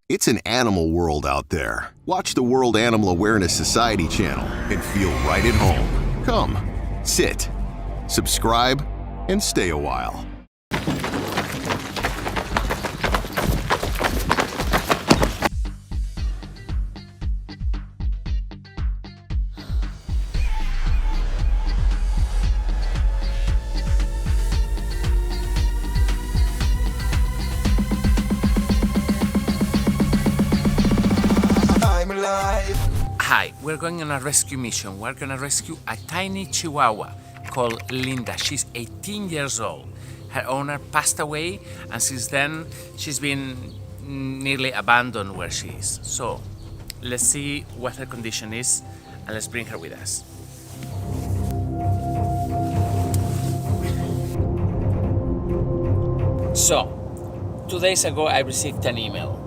It's an animal world out there. Watch the World Animal Awareness Society channel and feel right at home. Come, sit, subscribe, and stay a while. Hi, we're going on a rescue mission. We're gonna rescue a tiny Chihuahua called Linda. She's 18 years old. Her owner passed away, and since then she's been nearly abandoned where she is. So let's see what her condition is, and let's bring her with us. So, 2 days ago I received an email.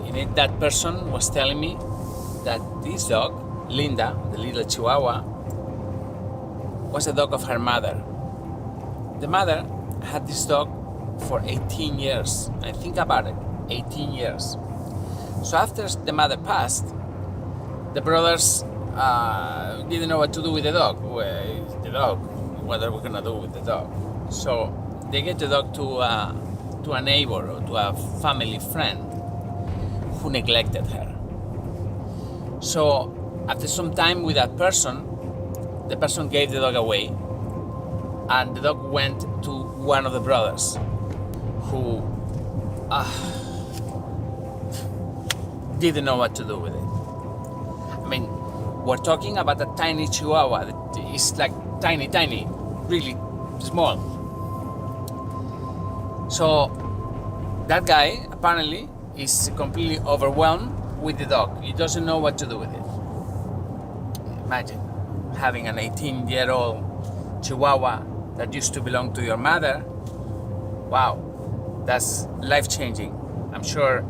In it, that person was telling me that this dog, Linda, the little Chihuahua, was a dog of her mother. The mother had this dog for 18 years. And think about it, 18 years. So after the mother passed, the brothers didn't know what to do with the dog. What are we gonna do with the dog? So they gave the dog to a neighbor or to a family friend who neglected her. So after some time with that person, the person gave the dog away, and the dog went to one of the brothers who didn't know what to do with it. I mean, we're talking about a tiny Chihuahua that is like tiny, really small. So that guy apparently is completely overwhelmed with the dog. He doesn't know what to do with it. Imagine having an 18-year-old Chihuahua that used to belong to your mother. Wow, that's life-changing. I'm sure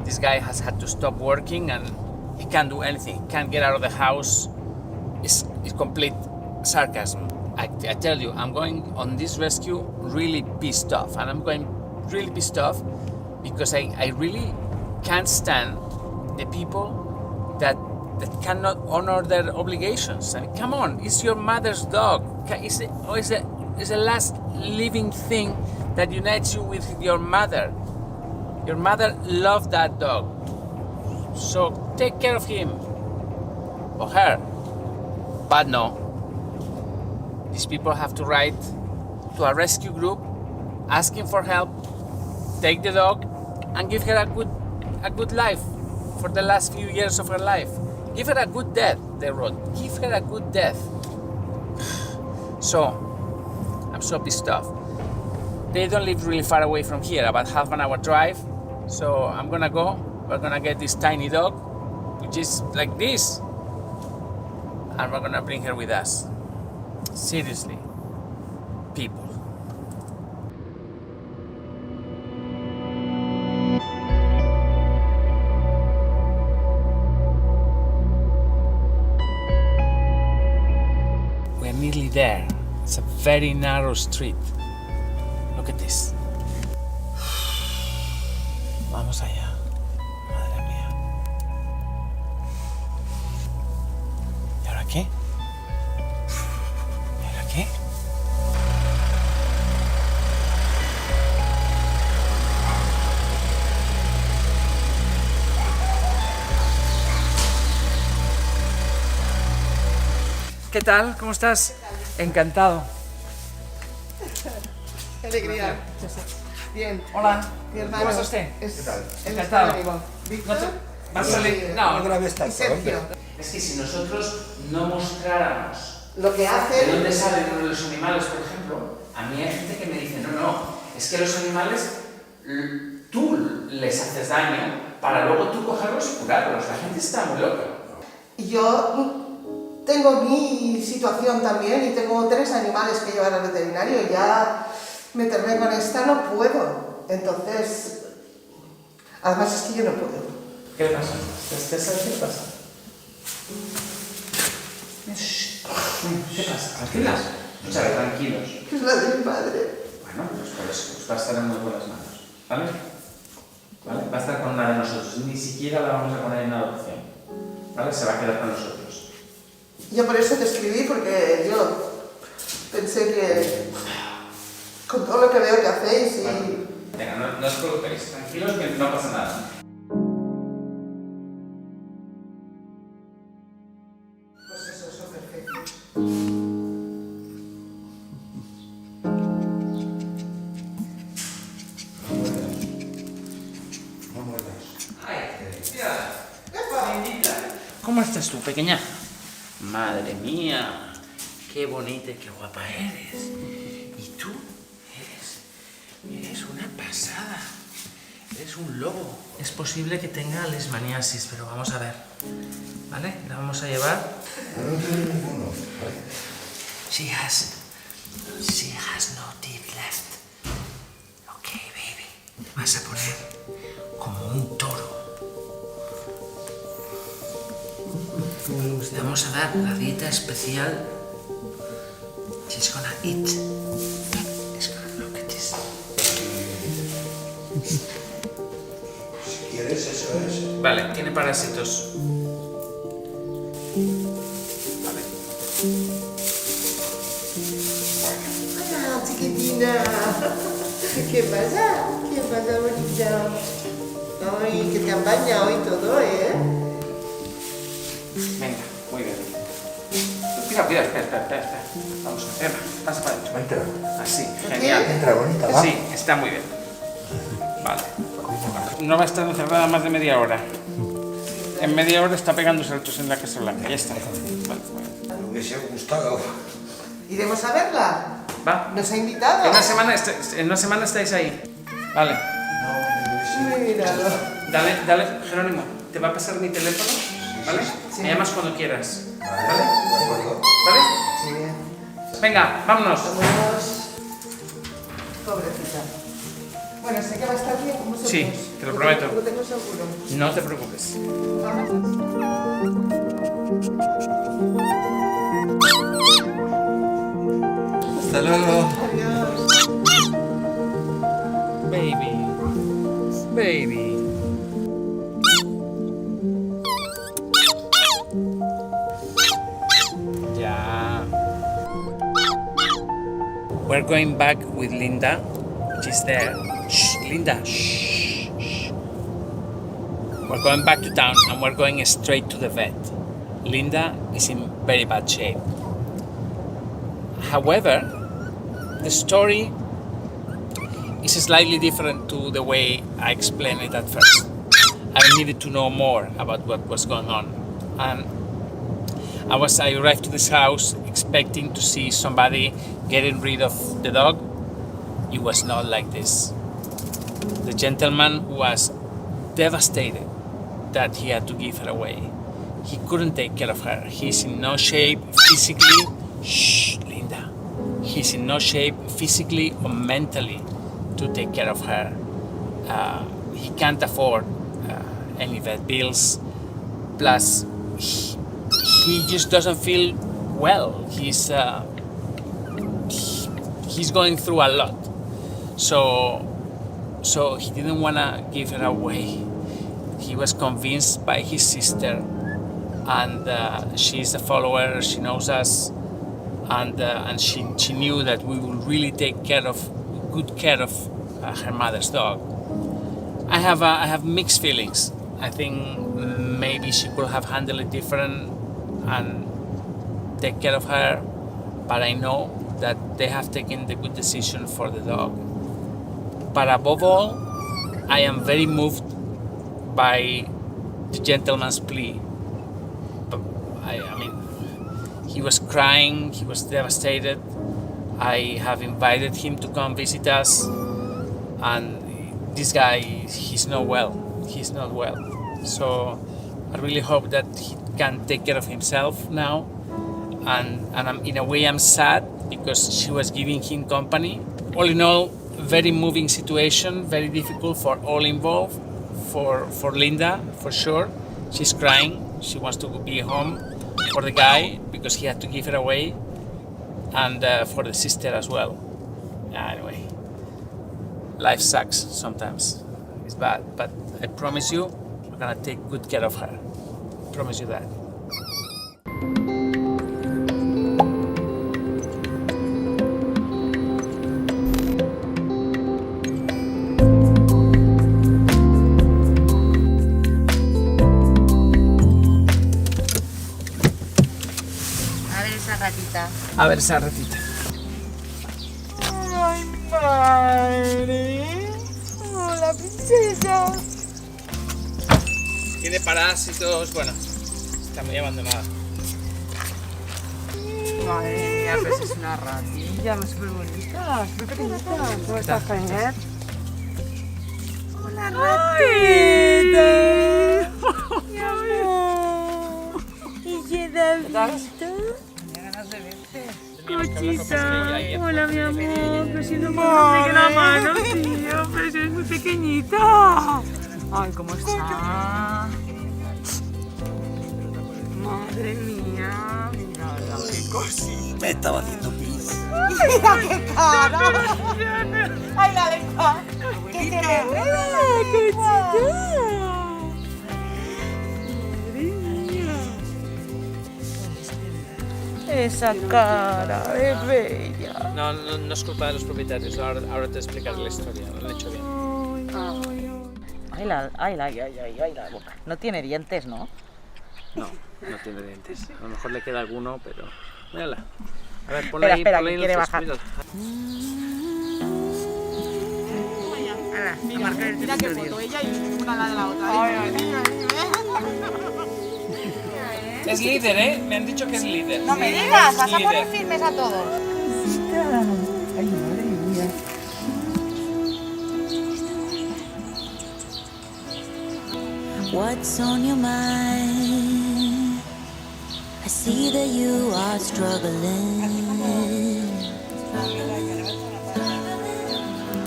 this guy has had to stop working and he can't do anything. He can't get out of the house. It's complete sarcasm. I tell you, I'm going on this rescue really pissed off. And I'm going really pissed off because I really can't stand the people that cannot honor their obligations. I mean, come on, it's your mother's dog. It's the last living thing that unites you with your mother. Your mother loved that dog. So take care of him or her. But no, these people have to write to a rescue group asking for help, take the dog, and give her a good life for the last few years of her life. Give her a good death, they wrote. Give her a good death. So, I'm so pissed off. They don't live really far away from here, about half an hour drive. So I'm gonna go, we're gonna get this tiny dog, which is like this, and we're gonna bring her with us. Seriously, people. We're nearly there. It's a very narrow street. Look at this. Vamos allá. Madre mía. ¿Y ahora qué? ¿Y ahora qué? ¿Qué tal? ¿Cómo estás? Encantado. Qué alegría. Bien. Hola. Mi hermano. ¿Cómo está usted? Es Encantado. amigo. Víctor. ¿Va a salir? No. Y Sergio. Es que si nosotros no mostráramos Lo que de hacen. dónde salen los animales, por ejemplo, a mí hay gente que me dice, no, es que los animales tú les haces daño para luego tú cogerlos y curarlos. La gente está muy loca. Yo tengo mi situación también y tengo 3 animales que llevar al veterinario y ya meterme con esta no puedo. Entonces, además es que yo no puedo. ¿Qué le pasa? ¿Usted sabe qué le pasa? ¿Qué pasa? Tranquilas. O sea, tranquilos. Es la de mi madre. Bueno, pues por eso. va a estar en muy buenas manos, ¿vale? ¿Vale? Va a estar con una de nosotros, ni siquiera la vamos a poner en adopción, ¿vale? Se va a quedar con nosotros. Yo por eso te escribí, porque yo pensé que con todo lo que veo que hacéis y... Vale. Venga, no os preocupéis, tranquilos que no pasa nada. Pues eso perfecto. ¿Cómo estás tú, pequeña? Madre mía, qué bonita y qué guapa eres. Y tú eres una pasada. Eres un lobo. Es posible que tenga leishmaniasis, pero vamos a ver. ¿Vale? La vamos a llevar. She has no teeth left. Ok, baby. Vas a poner como un toro. Le vamos a dar la dieta especial. She's gonna eat. She's gonna look at this. Si quieres, eso es. Vale, tiene parásitos. Vale. Hola, chiquitina. ¿Qué pasa? ¿Qué pasa, bonita? Ay, que te han bañado y todo, ¿eh? Venga, muy bien. Cuidado, espera. Vamos a hacerla. Pasa para adentro. Entra. Así, genial. Entra, bonita, va. Sí, está muy bien. Vale. No va a estar encerrada más de media hora. En media hora está pegando saltos en la Casa Blanca. Ya está. Vale, bueno. Me hubiese gustado. ¿Iremos a verla? Va. ¿Nos ha invitado? En una semana estáis ahí. Vale. No, me hubiese... Míralo. Dale, Jerónimo. Te va a pasar mi teléfono, ¿vale? Sí. Me llamas cuando quieras. Vale, de acuerdo. ¿Vale? Sí. Venga, vámonos. Vámonos. Pobrecita. Bueno, sé que va a estar bien con vosotros. Sí, te lo prometo. Lo tengo seguro. No te preocupes. Hasta luego. Adiós. Baby. Yeah. We're going back with Linda, which is there. Shh, Linda. Shh. We're going back to town and we're going straight to the vet. Linda is in very bad shape. However, the story is slightly different to the way I explained it at first. I needed to know more about what was going on. And I arrived to this house expecting to see somebody getting rid of the dog. It was not like this. The gentleman was devastated that he had to give her away. He couldn't take care of her. He's in no shape physically. Shh, Linda. He's in no shape physically or mentally to take care of her. He can't afford any vet bills. Plus, he just doesn't feel well. He's going through a lot. So he didn't want to give her away. He was convinced by his sister, and she's a follower. She knows us, and she knew that we will really take good care of her mother's dog. I have mixed feelings. I think maybe she could have handled it different and take care of her, but I know that they have taken the good decision for the dog. But above all, I am very moved by the gentleman's plea. I mean, he was crying, he was devastated. I have invited him to come visit us, and this guy, he's not well. He's not well. So I really hope that he can take care of himself now. And in a way, I'm sad because she was giving him company. All in all, very moving situation, very difficult for all involved. For Linda, for sure. She's crying. She wants to be home. For the guy, because he had to give her away. And for the sister as well. Anyway, life sucks sometimes. It's bad, but I promise you, we're gonna take good care of her. I promise you that. A ver esa ratita. Ay, madre. Hola, princesa. Tiene parásitos, bueno, está muy abandonada. Madre mía, pero es una ratilla, súper bonita, súper pequeñita. ¿Cómo estás, Jaime? Hola, ratita. Mi amor. ¿Y qué Davidito? Cochita, hola mi amor, pero si no me pegue la mano, tío, pero si eres muy pequeñita. Ay, ¿cómo está? Madre mía, mira, qué cosita. Me estaba haciendo pis. Mira qué cara. Ay, la lengua. ¿Qué te le huele, cochita? Esa cara es bella. No es culpa de los propietarios, ahora te explicaré la historia, lo han hecho bien. Ay, la boca. No tiene dientes, ¿no? No tiene dientes. A lo mejor le queda alguno, pero... Mírala. A ver, Espera, ponle que ahí quiere los bajar. mírala. Mira qué foto, ella y una la de la otra. Es líder, ¿eh? Me han dicho que es líder. No me digas, vas a Líder. poner firmes a todos. Ay, madre mía. What's on your mind? I see that you are struggling.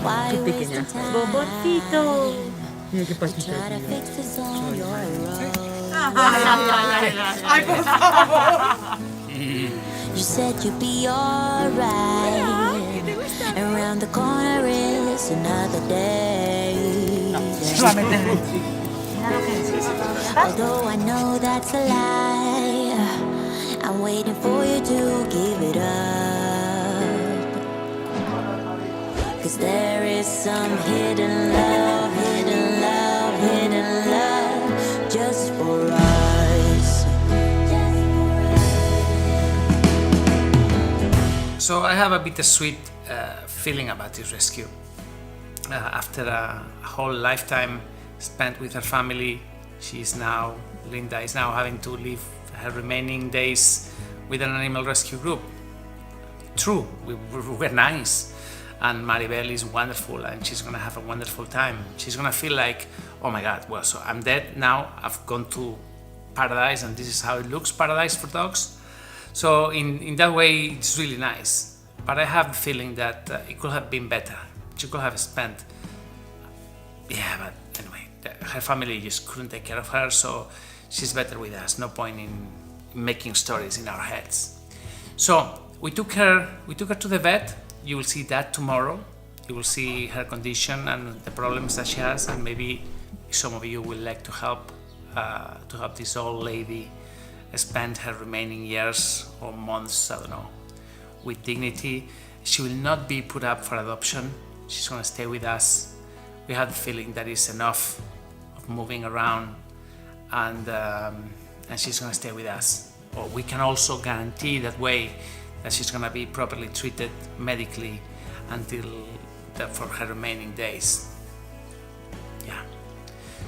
Why waste the time? Bombocito. Mira qué patita. Try to fix this on your own. Ay, por favor. You said you'd be alright. And around the corner is another day. Although I know that's a lie, I'm waiting for you to give it up. 'Cause there is some hidden love, hidden love, hidden love, just for us. So I have a bittersweet feeling about this rescue. After a whole lifetime spent with her family, Linda is now having to live her remaining days with an animal rescue group. True, we're nice, and Maribel is wonderful, and she's gonna have a wonderful time. She's gonna feel like, oh my God, well, so I'm dead now, I've gone to paradise, and this is how it looks, paradise for dogs. So in that way, it's really nice. But I have the feeling that it could have been better. She could have spent, yeah, but anyway, her family just couldn't take care of her, so she's better with us. No point in making stories in our heads. So we took her to the vet. You will see that tomorrow. You will see her condition and the problems that she has, and maybe some of you will like to help this old lady spend her remaining years or months, I don't know, with dignity. She will not be put up for adoption. She's going to stay with us. We have the feeling that it's enough of moving around, and she's going to stay with us. Or we can also guarantee that way that she's going to be properly treated medically for her remaining days. Yeah.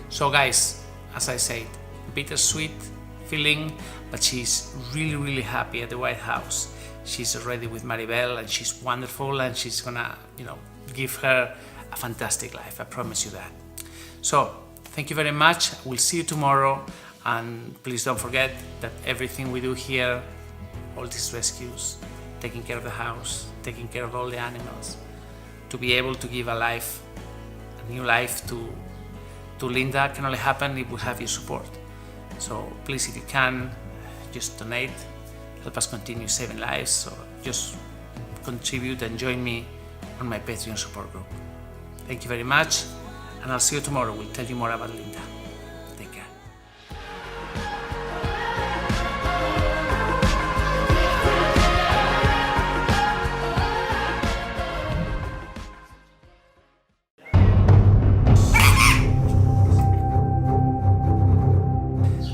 So guys, as I said, bittersweet feeling, but she's really, really happy at the White House. She's already with Maribel, and she's wonderful, and she's gonna, give her a fantastic life. I promise you that. So, thank you very much. We'll see you tomorrow, and please don't forget that everything we do here, all these rescues, taking care of the house, taking care of all the animals, to be able to give a new life to Linda can only happen if we have your support. So please, if you can, just donate, help us continue saving lives. So just contribute and join me on my Patreon support group. Thank Thank you very much, and I'll see you tomorrow. We'll tell you more about Linda. Take care.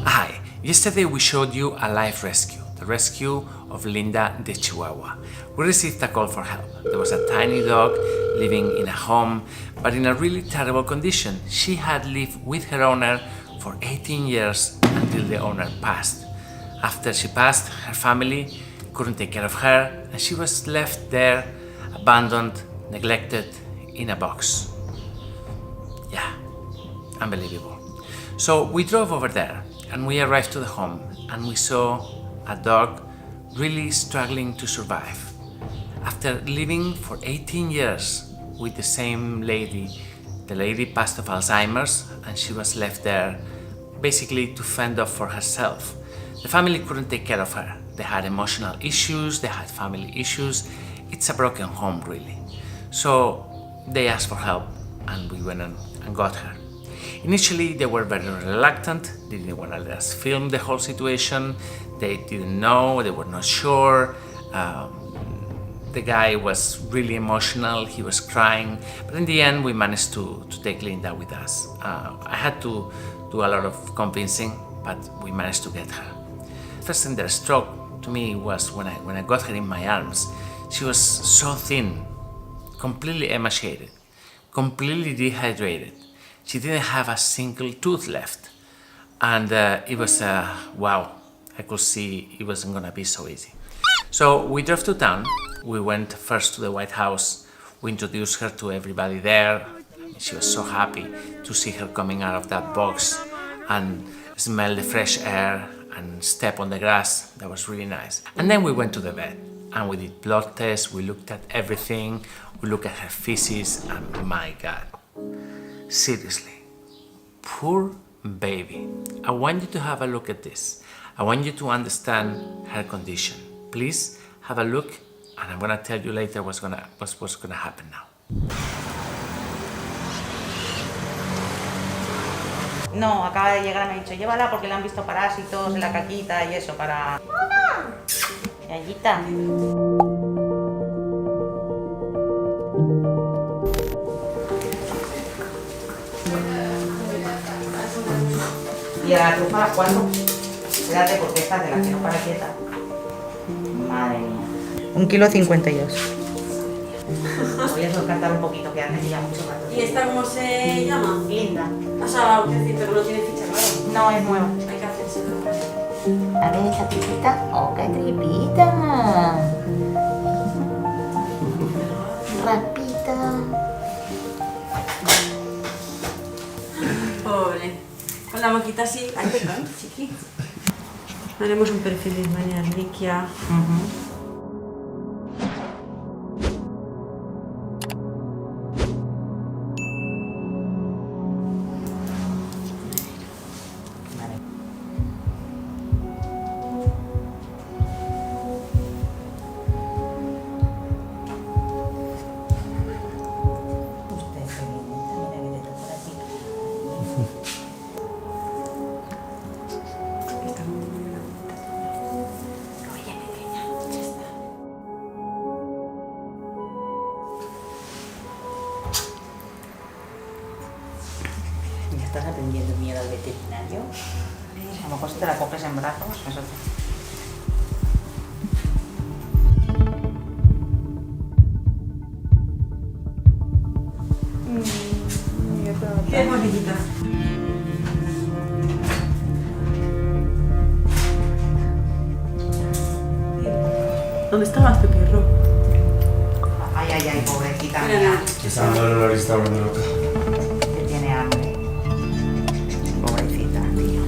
Hi, yesterday we showed you a live rescue, the rescue of Linda the Chihuahua. We received a call for help. There was a tiny dog living in a home, but in a really terrible condition. She had lived with her owner for 18 years until the owner passed. After she passed, her family couldn't take care of her, and she was left there, abandoned, neglected, in a box. Yeah, unbelievable. So we drove over there, and we arrived to the home, and we saw a dog really struggling to survive. After living for 18 years with the same lady, the lady passed of Alzheimer's, and she was left there basically to fend off for herself. The family couldn't take care of her. They had emotional issues, they had family issues. It's a broken home, really. So they asked for help, and we went and got her. Initially, they were very reluctant. They didn't want to let us film the whole situation. They didn't know, they were not sure. The guy was really emotional, he was crying, but in the end we managed to take Linda with us. I had to do a lot of convincing, but we managed to get her. First thing that struck to me was when I got her in my arms. She was so thin, completely emaciated, completely dehydrated. She didn't have a single tooth left, and it was wow, I could see it wasn't gonna be so easy. So we drove to town. We went first to the White House. We introduced her to everybody there. She was so happy to see her coming out of that box and smell the fresh air and step on the grass. That was really nice. And then we went to the vet and we did blood tests. We looked at everything. We looked at her feces, and my God, seriously, poor baby. I want you to have a look at this. I want you to understand her condition. Please have a look, and I'm gonna tell you later what's gonna happen now. No, acaba de llegar, me ha dicho, llévala porque le han visto parásitos en la caquita y eso para... ¡Mamá! Yayita. ¿Y a la trufa a las 4? Espérate porque esta de la que no para quieta. Madre mía. 1,52 kg. Voy a soltar un poquito, que hace ya mucho rato. ¿Y esta cómo se llama? Linda. O sea, quiero decir, pero no tiene ficha, claro. No, es nueva. Hay que hacerse. A ver esa tripita. ¡Oh, qué tripita! Rapita. Pobre. Con la boquita así. Ay, perdón, chiqui. Haremos un perfil de manera reliquia. ¿Estás aprendiendo miedo al veterinario? A lo mejor si te la coges en brazos, eso Qué bonita. ¿Dónde estabas, tu perro? Ay, ay, ay, pobrecita Mira, mía. Que está dando el está volviendo loca. Que tiene hambre. Pobrecita, tío.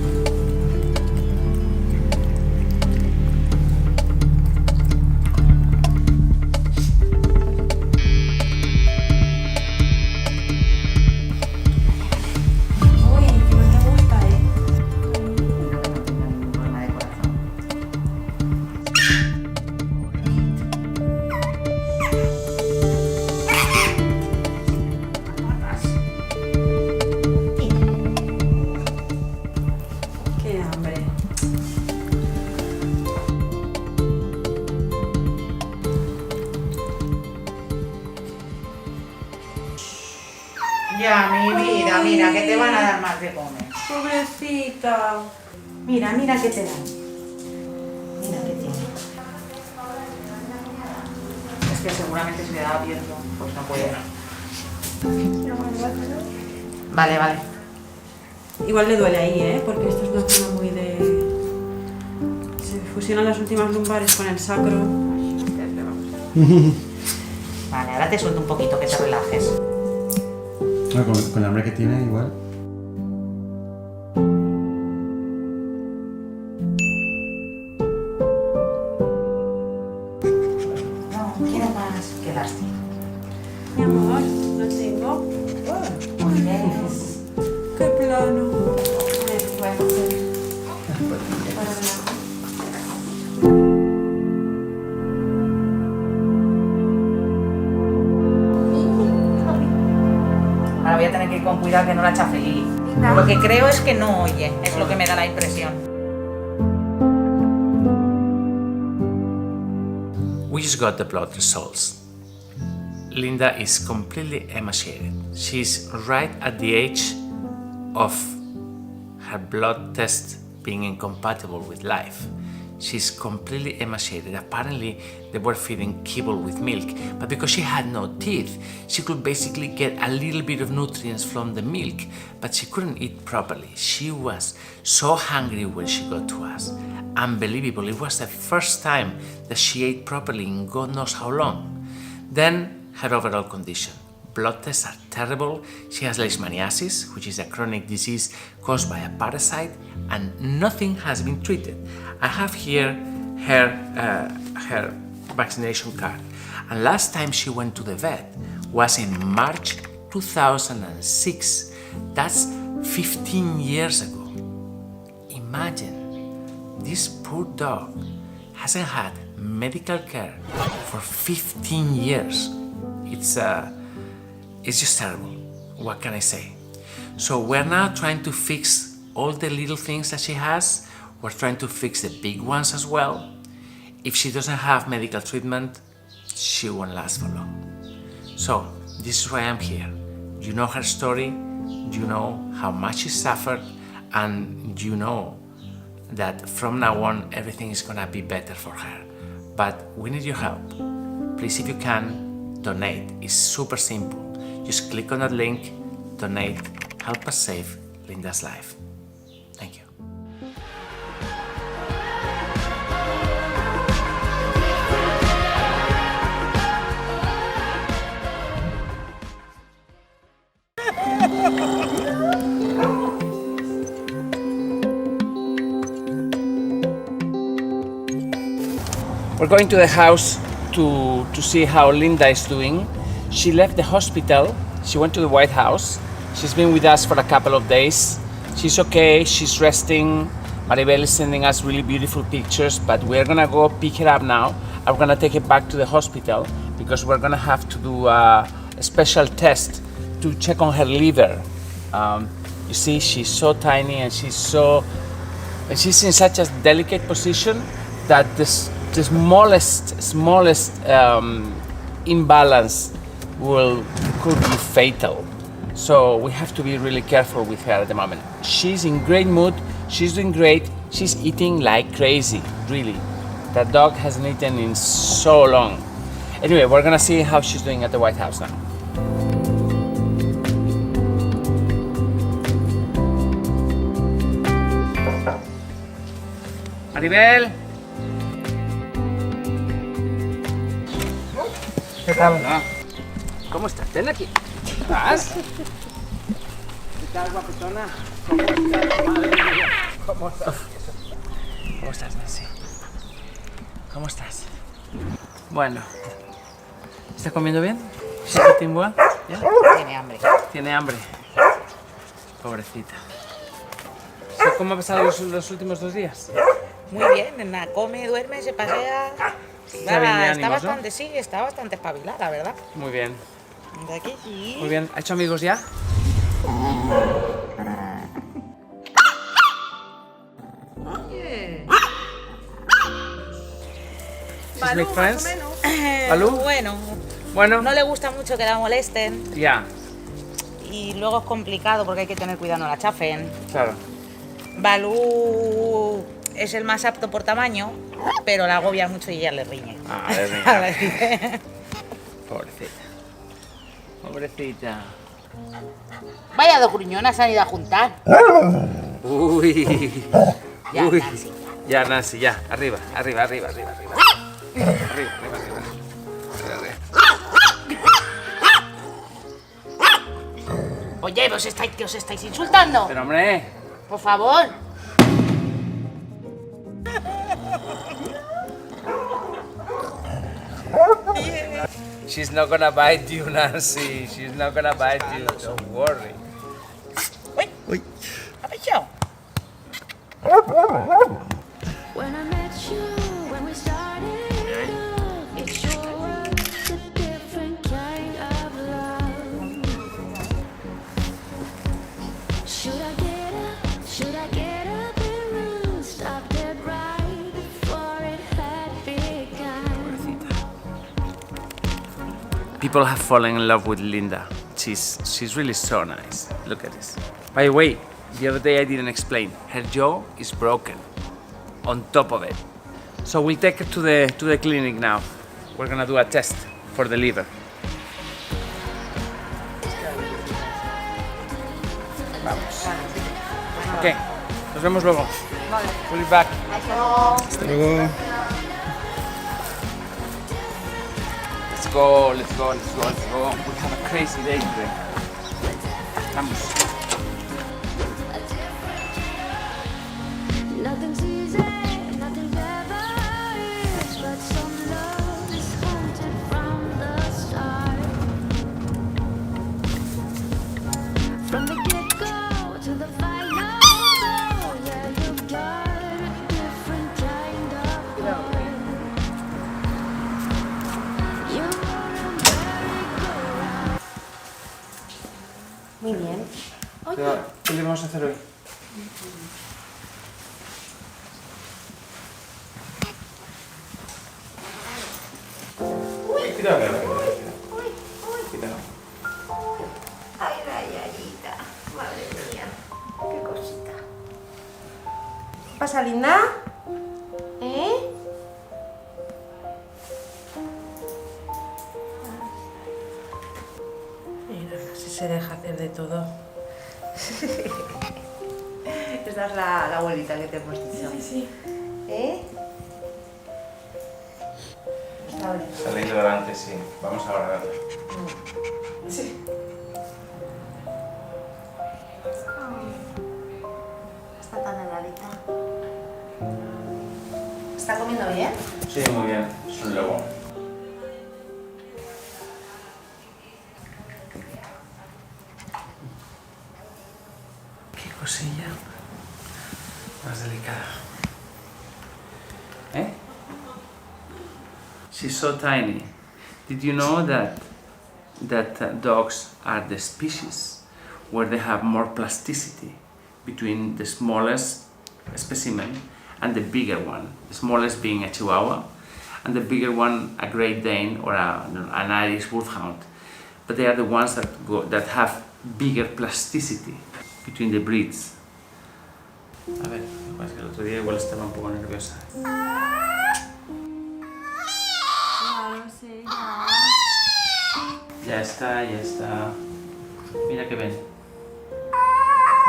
Uy, que no te gusta, Problema de corazón. Ya, mi vida, mira, que te van a dar más de comer. Pobrecita. Mira, mira qué te dan. Mira qué tiene. Es que seguramente se le da abierto, pues no puede. Vale, vale. Igual le duele ahí, ¿eh? Porque esto es una zona muy de... Se fusionan las últimas lumbares con el sacro. Vale, ahora te suelto un poquito que te relajes. Ah, con el hambre que tiene, igual. No, quiero más. Qué lástima. Mi amor, lo tengo. Muy bien. Qué plano. Ahora voy a tener que ir con cuidado que no la chafe Lili. Lo que creo es que no oye, es lo que me da la impresión. We just got the blood results. Linda is completely emaciated. She's right at the age of her blood test being incompatible with life. She's completely emaciated. Apparently, they were feeding kibble with milk, but because she had no teeth, she could basically get a little bit of nutrients from the milk, but she couldn't eat properly. She was so hungry when she got to us. Unbelievable. It was the first time that she ate properly in God knows how long. Then, her overall condition. Blood tests are terrible. She has leishmaniasis, which is a chronic disease caused by a parasite, and nothing has been treated. I have here her vaccination card. And last time she went to the vet was in March 2006. That's 15 years ago. Imagine, this poor dog hasn't had medical care for 15 years. It's just terrible. What can I say? So we're now trying to fix all the little things that she has. We're trying to fix the big ones as well. If she doesn't have medical treatment, she won't last for long. So this is why I'm here. You know her story, you know how much she suffered, and you know that from now on everything is gonna be better for her. But we need your help. Please, if you can, donate. It's super simple. Just click on that link, donate, help us save Linda's life. Thank you. We're going to the house to see how Linda is doing. She left the hospital, she went to the White House. She's been with us for a couple of days. She's okay, she's resting. Maribel is sending us really beautiful pictures, but we're gonna go pick her up now. I'm gonna take her back to the hospital because we're gonna have to do a special test to check on her liver. You see, she's so tiny and she's in such a delicate position that the smallest imbalance could be fatal. So we have to be really careful with her at the moment. She's in great mood, she's doing great, she's eating like crazy, really. That dog hasn't eaten in so long. Anyway, we're gonna see how she's doing at the White House now. Maribel. ¿Qué tal? Hola. ¿Cómo estás? Ven aquí. ¿Estás? ¿Qué tal, guapetona? ¿Cómo estás? Madre mía. ¿Cómo estás? ¿Cómo estás, Nancy? ¿Cómo estás? Bueno. ¿Estás comiendo bien? ¿Estás comiendo bien? Tiene hambre. Tiene hambre. Pobrecita. ¿Cómo ha pasado los últimos 2 días? Muy bien, come, duerme, se pasea. Está bien de ánimos, bastante, ¿no? Sí, está bastante espabilada, ¿verdad? Muy bien. De aquí sí. Muy bien. ¿Ha hecho amigos ya? Oye. She's make friends? más o menos. ¿Balú? Bueno, Bueno. no le gusta mucho que la molesten. Ya. y luego es complicado porque hay que tener cuidado, no la chafen. Claro. Balú es el más apto por tamaño, pero la agobia mucho y ella le riñe. Ah, le riñe. Pobrecita. Pobrecita. Vaya dos gruñonas se han ido a juntar. Uy. Ya, Uy. Nancy. Ya, Nancy, ya. Arriba. Arriba. Arriba. Oye, que os estáis insultando. Pero hombre. Por favor. She's not gonna bite you, Nancy. She's not gonna bite you. Don't worry. Uy. ¿Ha pechado? When I met you, when we started, it sure was a different kind of love. Should I get up? Should I get up and run? Stop dead right before it had begun. People have fallen in love with Linda. She's really so nice. Look at this. By the way, the other day I didn't explain. Her jaw is broken. On top of it. So we'll take her to the clinic now. We're gonna do a test for the liver. Vamos. Ok, nos vemos luego. We'll be back. Hasta luego. Let's go. We have a crazy day today. Vamos. Nothing's easy, nothing ever is, but some love is haunted from the start. From the get-go to the final goal, yeah, you've got a different kind of heart. You're a merry-go-round. Muy bien. ¿Qué le vamos a hacer hoy? Cuidado. Cuidado. Ay, rayadita, madre mía, qué cosita. ¿Qué pasa, linda? ¿Eh? Mira, si se deja hacer de todo. Esta es la abuelita que te hemos dicho. Sí. ¿Eh? Está bien. Saliendo delante, sí. Vamos ahora a verla. Sí. Está tan heladita. ¿Está comiendo bien? Sí, muy bien. Es un lobo. Qué cosilla más delicada. ¿Eh? She's so tiny. Did you know that dogs are the species where they have more plasticity between the smallest specimen and the bigger one? The smallest being a Chihuahua, and the bigger one a Great Dane or an Irish Wolfhound. But they are the ones that have bigger plasticity between the breeds. A ver, lo que pasa es que el otro día igual estaba un poco nerviosa. Ya está. Mira que ven.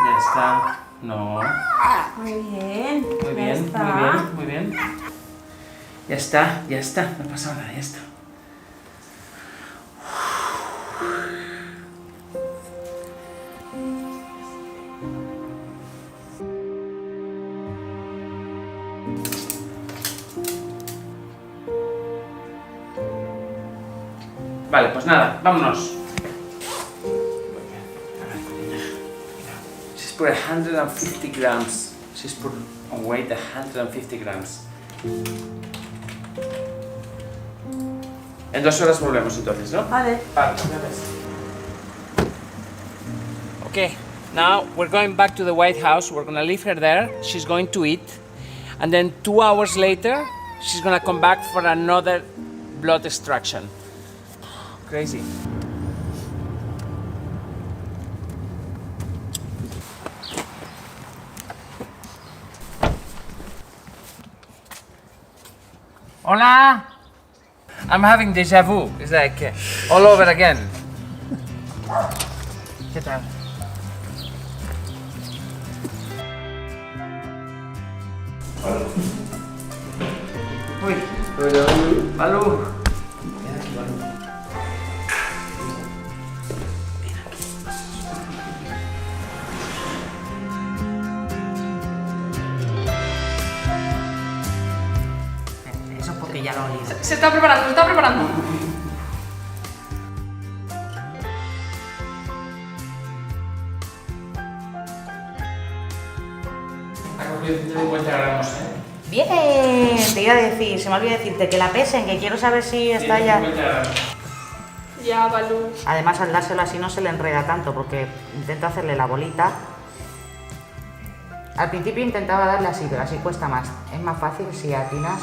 Ya está. No. Muy bien. Muy bien. Ya está. No pasa nada, ya está. Vale, pues nada, vámonos. She's put 150 grams. She's put on weight 150 grams. En 2 horas volvemos entonces, ¿no? Vale. Vale, pues ya ves. Okay, now we're going back to the White House. We're gonna leave her there. She's going to eat. And then 2 hours later, she's gonna come back for another blood extraction. Crazy. Hola! I'm having déjà vu. It's like all over again. ¿Qué tal? Uy. Balú. Eso porque ya lo olí. Se está preparando, se está preparando. Ha cogido 150 gramos, Bien, te iba a decir, se me olvidó decirte que la pesen, que quiero saber si está ya. 150 gramos. Ya, Balú. Además, al dárselo así no se le enreda tanto porque intento hacerle la bolita. Al principio intentaba darle así, pero así cuesta más. Es más fácil si atinas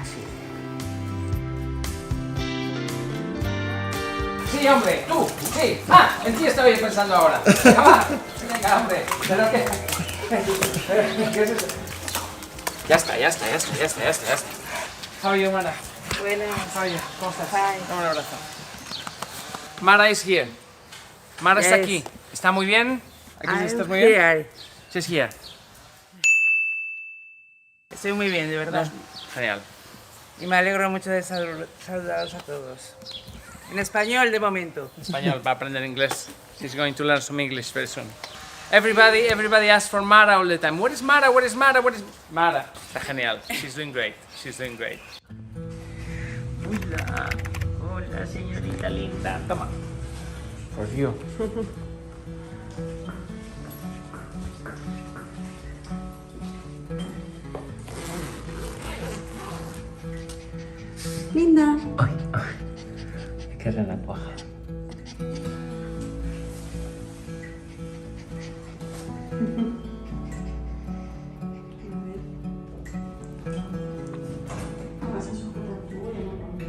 así. Sí, hombre, tú, sí. Ah, en ti estaba yo pensando ahora. Venga, va. Venga, hombre. ¿Pero qué? ¿Qué es eso? Ya está. How are you, Mara? Buenas. How are you? ¿Cómo estás? Hi. Dame un abrazo. Mara is here. Mara está aquí. ¿Está muy bien? ¿Aquí estás muy bien? She's here. Estoy muy bien, de verdad. Genial. Y me alegro mucho de saludaros a todos. En español, de momento. Español, va a aprender inglés. She's going to learn some English very soon. Everybody asks for Mara all the time. Where is Mara? Where is Mara? Where is Mara? Está genial. She's doing great. Hola, señorita linda. Toma. For you. Linda. Qué renacuaja.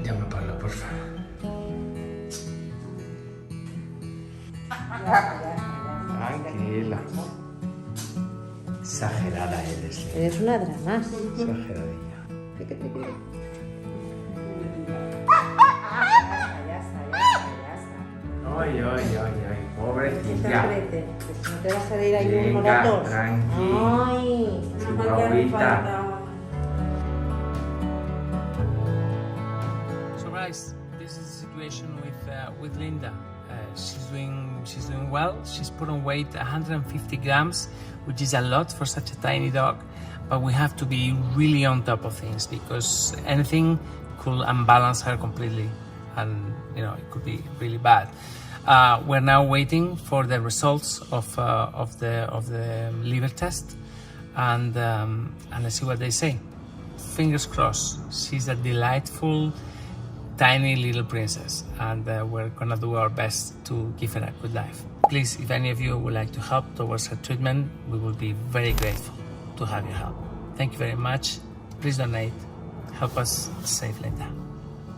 Llama a Pablo, por favor. Tranquila. Exagerada eres. Eres una drama. Exageradilla. Ay, pobrecilla. No te vas a ir ahí un Venga, rato. tranqui. Ay, Chihuahuita. So guys, this is the situation with Linda. She's doing well. She's put on weight 150 grams, which is a lot for such a tiny dog. But we have to be really on top of things because anything could unbalance her completely, and it could be really bad. We're now waiting for the results of the liver test, and let's see what they say. Fingers crossed. She's a delightful, tiny little princess, and we're gonna do our best to give her a good life. Please, if any of you would like to help towards her treatment, we will be very grateful to have your help. Thank you very much. Please donate. Help us save Linda.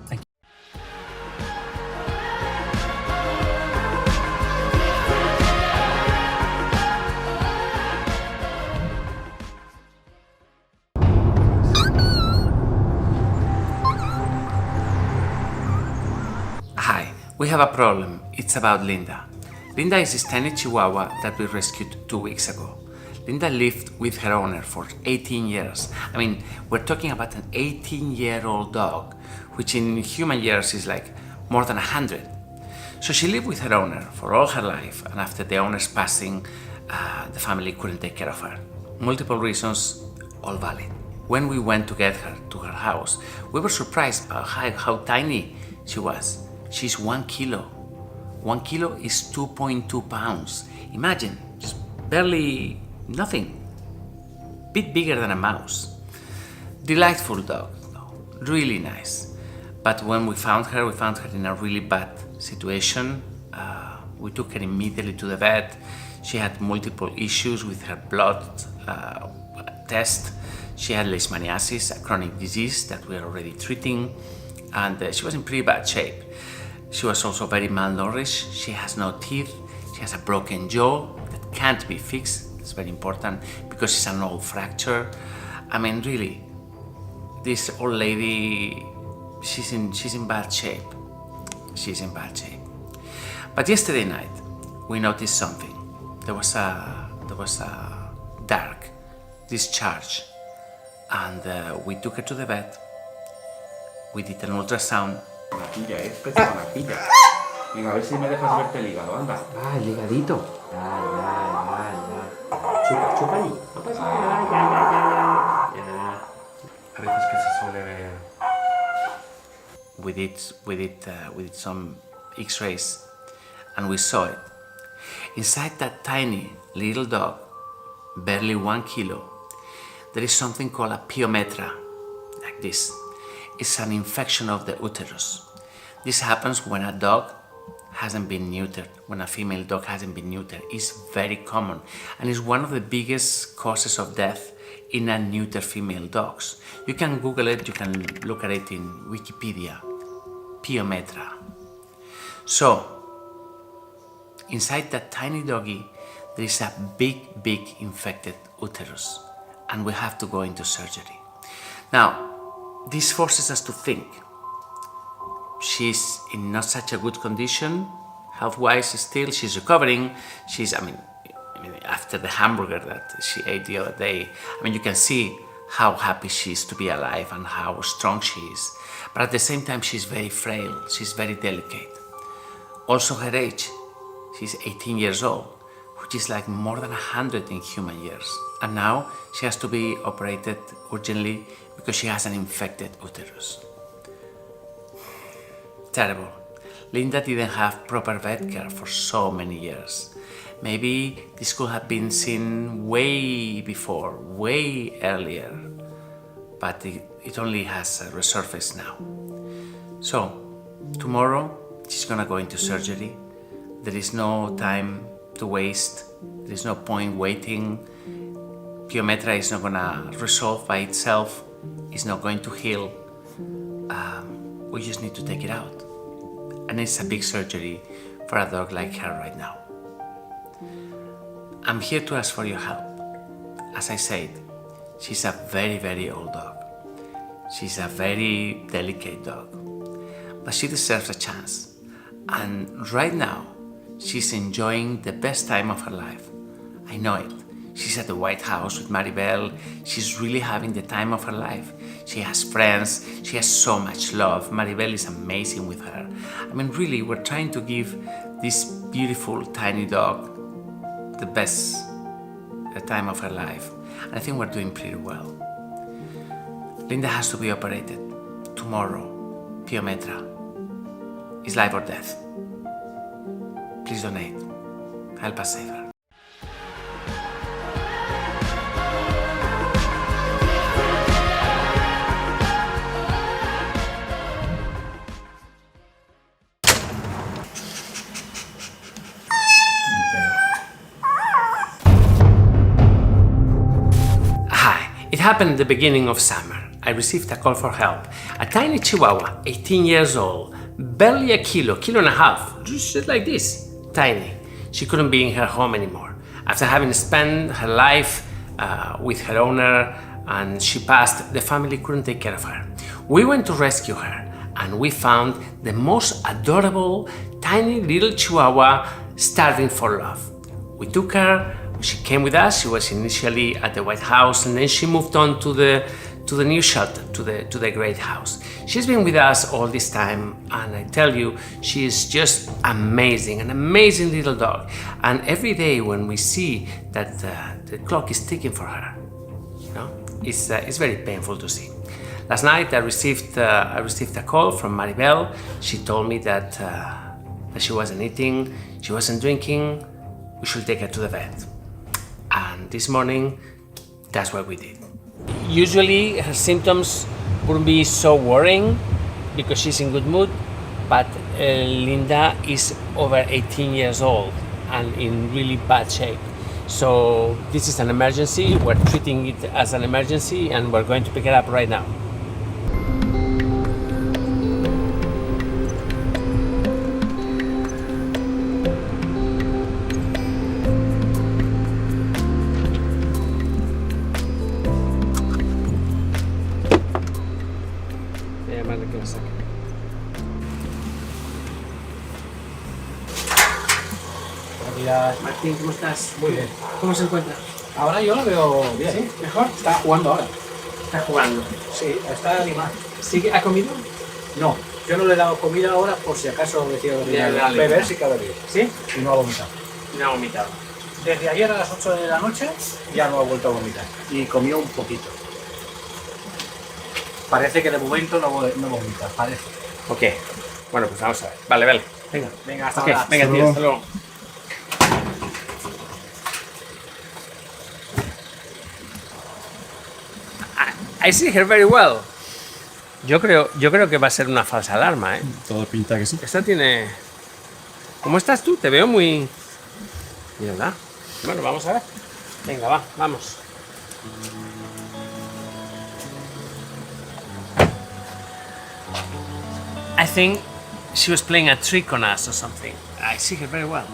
Thank you. Hi, we have a problem. It's about Linda. Linda is this tiny Chihuahua that we rescued 2 weeks ago. Linda lived with her owner for 18 years. I mean, we're talking about an 18-year-old dog, which in human years is like more than 100. So she lived with her owner for all her life, and after the owner's passing, the family couldn't take care of her. Multiple reasons, all valid. When we went to get her to her house, we were surprised by how tiny she was. She's 1 kilo. 1 kilo is 2.2 pounds. Imagine, just barely nothing. Bit bigger than a mouse. Delightful dog, though. Really nice. But when we found her in a really bad situation. We took her immediately to the vet. She had multiple issues with her blood test. She had leishmaniasis, a chronic disease that we are already treating, and she was in pretty bad shape. She was also very malnourished. She has no teeth. She has a broken jaw that can't be fixed. It's very important because it's an old fracture. I mean, really, this old lady, she's in bad shape. She's in bad shape. But yesterday night, we noticed something. There was a dark discharge, and we took her to the vet. We did an ultrasound. La pilla, pesa la pilla. Venga, a ver si me dejas verte el hígado, anda. Ah, el higadito. Ya. Chupa ahí. No pasa nada, ya. A veces que se suele ver. We did some X-rays, and we saw it. Inside that tiny little dog, barely 1 kilo, there is something called a pyometra, like this. It's an infection of the uterus. This happens when a dog hasn't been neutered, when a female dog hasn't been neutered. It's very common, and is one of the biggest causes of death in a neutered female dogs. You can Google it, you can look at it in Wikipedia. Pyometra. So, inside that tiny doggy, there is a big infected uterus, and we have to go into surgery. Now, this forces us to think. She's in not such a good condition, health-wise still. She's recovering. I mean, after the hamburger that she ate the other day, you can see how happy she is to be alive and how strong she is. But at the same time, she's very frail. She's very delicate. Also her age, she's 18 years old, which is like more than 100 in human years. And now she has to be operated urgently because she has an infected uterus. Terrible. Linda didn't have proper vet care for so many years. Maybe this could have been seen way before, way earlier, but it only has resurfaced now. So, tomorrow she's gonna go into surgery. There is no time to waste. There is no point waiting. Pyometra is not gonna resolve by itself. It's not going to heal. We just need to take it out. And it's a big surgery for a dog like her right now. I'm here to ask for your help. As I said, she's a very old dog. She's a very delicate dog. But she deserves a chance. And right now, she's enjoying the best time of her life. I know it. She's at the White House with Maribel. She's really having the time of her life. She has friends. She has so much love. Maribel is amazing with her. Really, we're trying to give this beautiful tiny dog the best time of her life. And I think we're doing pretty well. Linda has to be operated tomorrow. Pyometra. It's life or death. Please donate. Help us save her. It happened at the beginning of summer. I received a call for help. A tiny Chihuahua, 18 years old, barely a kilo and a half, just like this, tiny. She couldn't be in her home anymore. After having spent her life with her owner and she passed, the family couldn't take care of her. We went to rescue her and we found the most adorable tiny little Chihuahua starving for love. We took her. She came with us. She was initially at the White House, and then she moved on to the new shelter, to the Great House. She's been with us all this time, and I tell you, she is just amazing, an amazing little dog. And every day when we see that the clock is ticking for her, it's very painful to see. Last night I received a call from Maribel. She told me that she wasn't eating, she wasn't drinking. We should take her to the vet. And this morning, that's what we did. Usually her symptoms wouldn't be so worrying because she's in good mood, but Linda is over 18 years old and in really bad shape. So this is an emergency. We're treating it as an emergency and we're going to pick it up right now. días. Martín, ¿cómo estás? Muy bien. ¿Cómo se encuentra? Ahora yo lo veo bien. ¿Sí? ¿Mejor? Está jugando ahora. Está jugando. Sí, está animado. ¿Sí? ¿Ha comido? No, yo no le he dado comida ahora por si acaso decía Dale. beber sí que ha bebido. ¿Sí? Y no ha vomitado. No ha vomitado. Desde ayer a las 8 de la noche ya no ha vuelto a vomitar. Y comió un poquito. Parece que de momento no vomita, parece. Ok. Bueno, pues vamos a ver. Vale. Venga. Venga, hasta Ok, ahora. venga, tío, hasta luego. I see her very well. Yo creo que va a ser una falsa alarma, ¿eh? Todo pinta que sí. Esta tiene... ¿Cómo estás tú? Te veo muy... Mira, bueno, vamos a ver. Venga, vamos. I think she was playing a trick on us or something. I see her very well.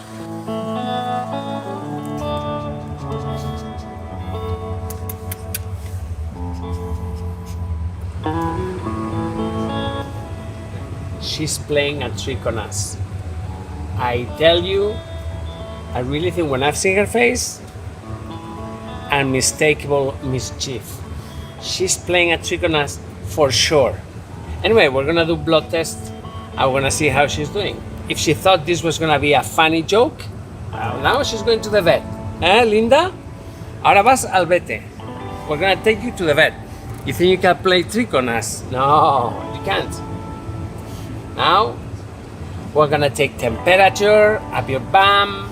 She's playing a trick on us. I tell you, I really think when I've seen her face, unmistakable mischief. She's playing a trick on us for sure. Anyway, we're gonna do blood test and we're gonna see how she's doing. If she thought this was gonna be a funny joke, now she's going to the vet. Linda? Ahora vas al vete. We're gonna take you to the vet. You think you can play trick on us? No, you can't. Now, we're gonna take temperature, up your bum,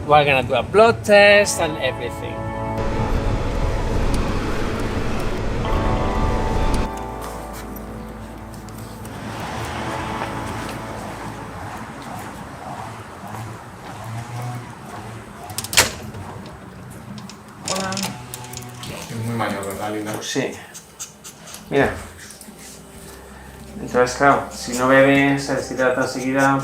we're gonna do a blood test and everything. Hola. Es muy mayor, ¿verdad, Linda? Sí. Mira. Entonces, claro, si no bebe, se deshidrata enseguida.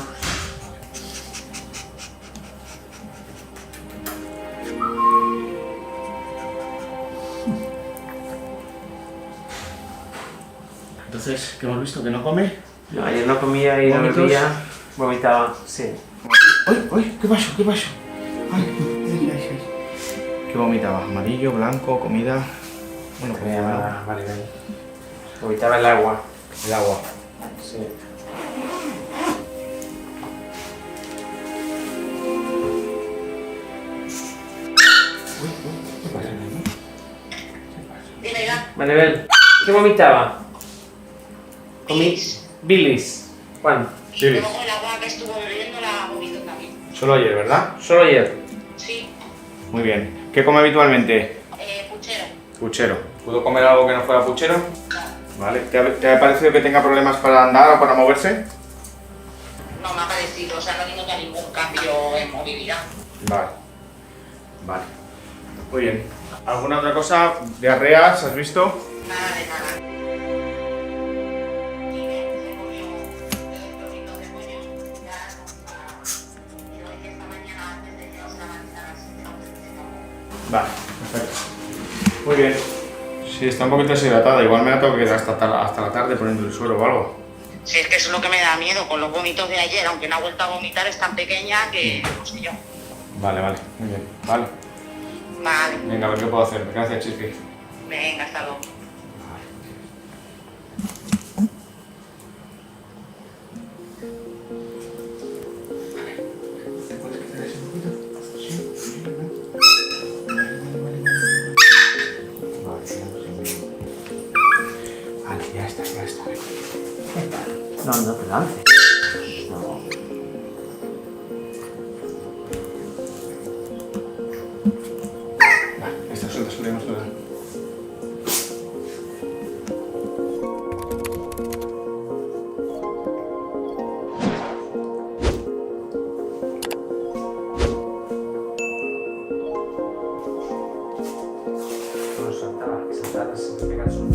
Entonces, ¿qué hemos visto? ¿Que no come? No, ayer no comía y no ¿Vómitos? bebía. Vomitaba, sí. ¡Uy! ¿Qué pasó? Ay. ¿Qué vomitaba? ¿Amarillo, blanco, comida? Bueno, comida, Vale. Vomitaba el agua. el agua. Sí. Maribel, ¿qué vomitaba? Bilis. ¿Cuándo? Sí. Luego el agua que estuvo bebiendo la vomito también. Solo ayer, ¿verdad? Solo ayer. Sí, Muy bien. ¿Qué come habitualmente? puchero. Puchero. ¿Pudo comer algo que no fuera puchero? Vale. ¿Te ha parecido que tenga problemas para andar o para moverse? No me ha parecido, o sea, no nota ningún cambio en movilidad. Vale. Muy bien. ¿Alguna otra cosa? ¿Diarreas? ¿Has visto? Nada de nada. Y se comió 2 trocitos de pollo, ya y hoy esta mañana antes de que os levantaras se tomó. Vale, perfecto. Muy bien. Sí, está un poquito deshidratada. Igual me la tengo que quedar hasta la tarde poniendo el suero o algo. Si es que eso es lo que me da miedo, con los vómitos de ayer, aunque no ha vuelto a vomitar, es tan pequeña que no sé yo. Vale. Muy bien. Vale. Vale, Venga, a ver qué puedo hacer. Gracias, Chispi. venga, hasta luego. Vale, ya está. No te lances. No. Vale, está suelta. No saltaba, se me pega el suelo.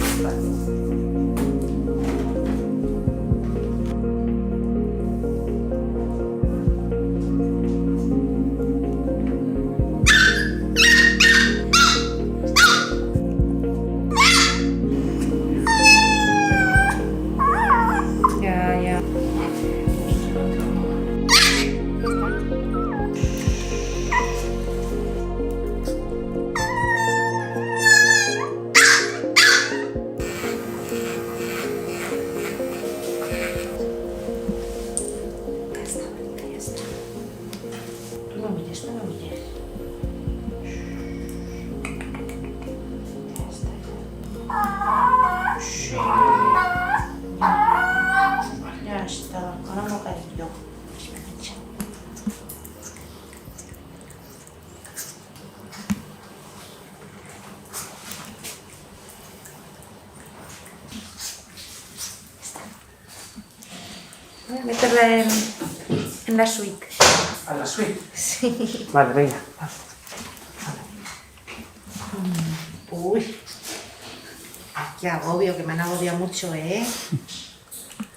me mires, no me mires. Sí. Ya está, ahora no caí yo. Voy a meterla en la suite. ¿A la suite? Sí. Vale, venga. Uy. Ay, qué agobio, que me han agobiado mucho, ¿eh?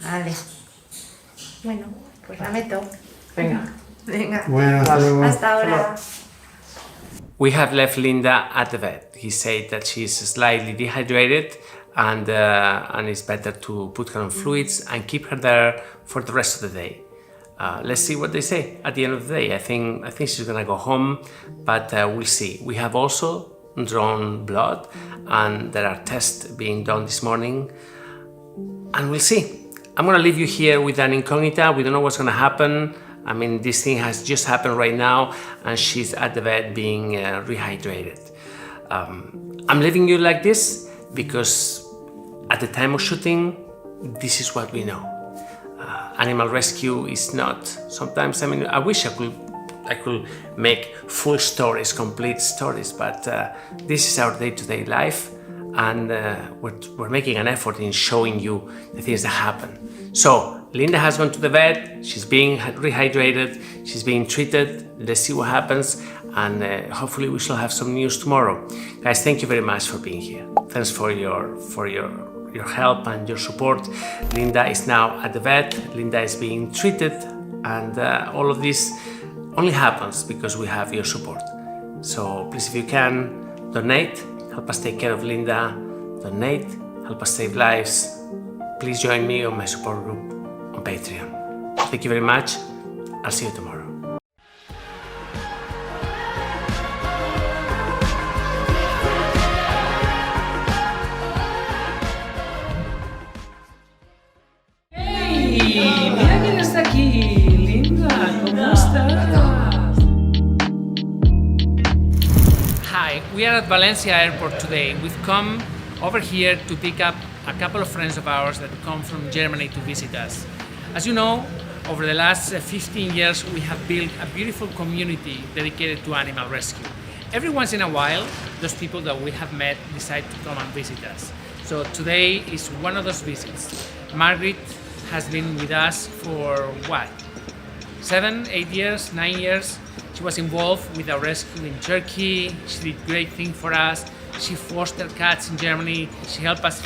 Vale. Bueno, pues la meto. Venga. Venga. Bueno, hasta ahora. We have left Linda at the vet. He said that she's slightly dehydrated and it's better to put her on fluids and keep her there for the rest of the day. Let's see what they say at the end of the day. I think she's gonna go home, but we'll see. We have also drawn blood and there are tests being done this morning and we'll see. I'm gonna leave you here with an incognita. We don't know what's gonna happen. I mean, this thing has just happened right now and she's at the vet being rehydrated. I'm leaving you like this because at the time of shooting, this is what we know. Animal rescue is not, sometimes, I mean, I wish I could make full stories, complete stories, but this is our day-to-day life and we're making an effort in showing you the things that happen. So, Linda has gone to the vet, she's being rehydrated, she's being treated, let's see what happens and hopefully we shall have some news tomorrow. Guys, thank you very much for being here. Thanks for your help and your support. Linda is now at the vet, Linda is being treated and all of this only happens because we have your support. So please, if you can, donate, help us take care of Linda, donate, help us save lives. Please join me on my support group on Patreon. Thank you very much. I'll see you tomorrow. ¡Hey! ¡Mira quién está aquí! ¡Linda! ¿Cómo estás? Hi, we are at Valencia Airport today. We've come over here to pick up a couple of friends of ours that come from Germany to visit us. As you know, over the last 15 years we have built a beautiful community dedicated to animal rescue. Every once in a while, those people that we have met decide to come and visit us. So today is one of those visits. Margaret has been with us for what? 7, 8 years, 9 years. She was involved with our rescue in Turkey. She did great things for us. She fostered cats in Germany. She helped us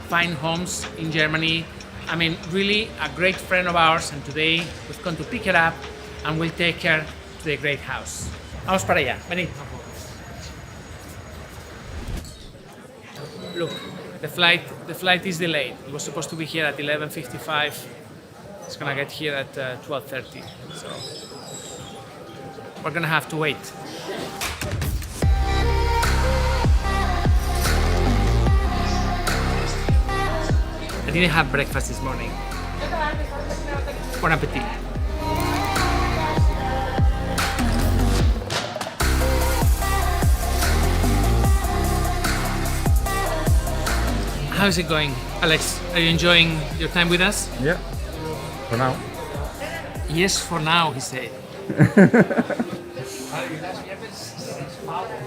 find homes in Germany. I mean, really a great friend of ours, and today we've come to pick her up and we'll take her to the great house. Vamos para allá, venid. Look, the flight is delayed. It was supposed to be here at 11:55. It's gonna get here at 12:30. So we're gonna have to wait. I didn't have breakfast this morning. Bon appetit. How's it going, Alex? Are you enjoying your time with us? Yeah, for now. Yes, for now, he said.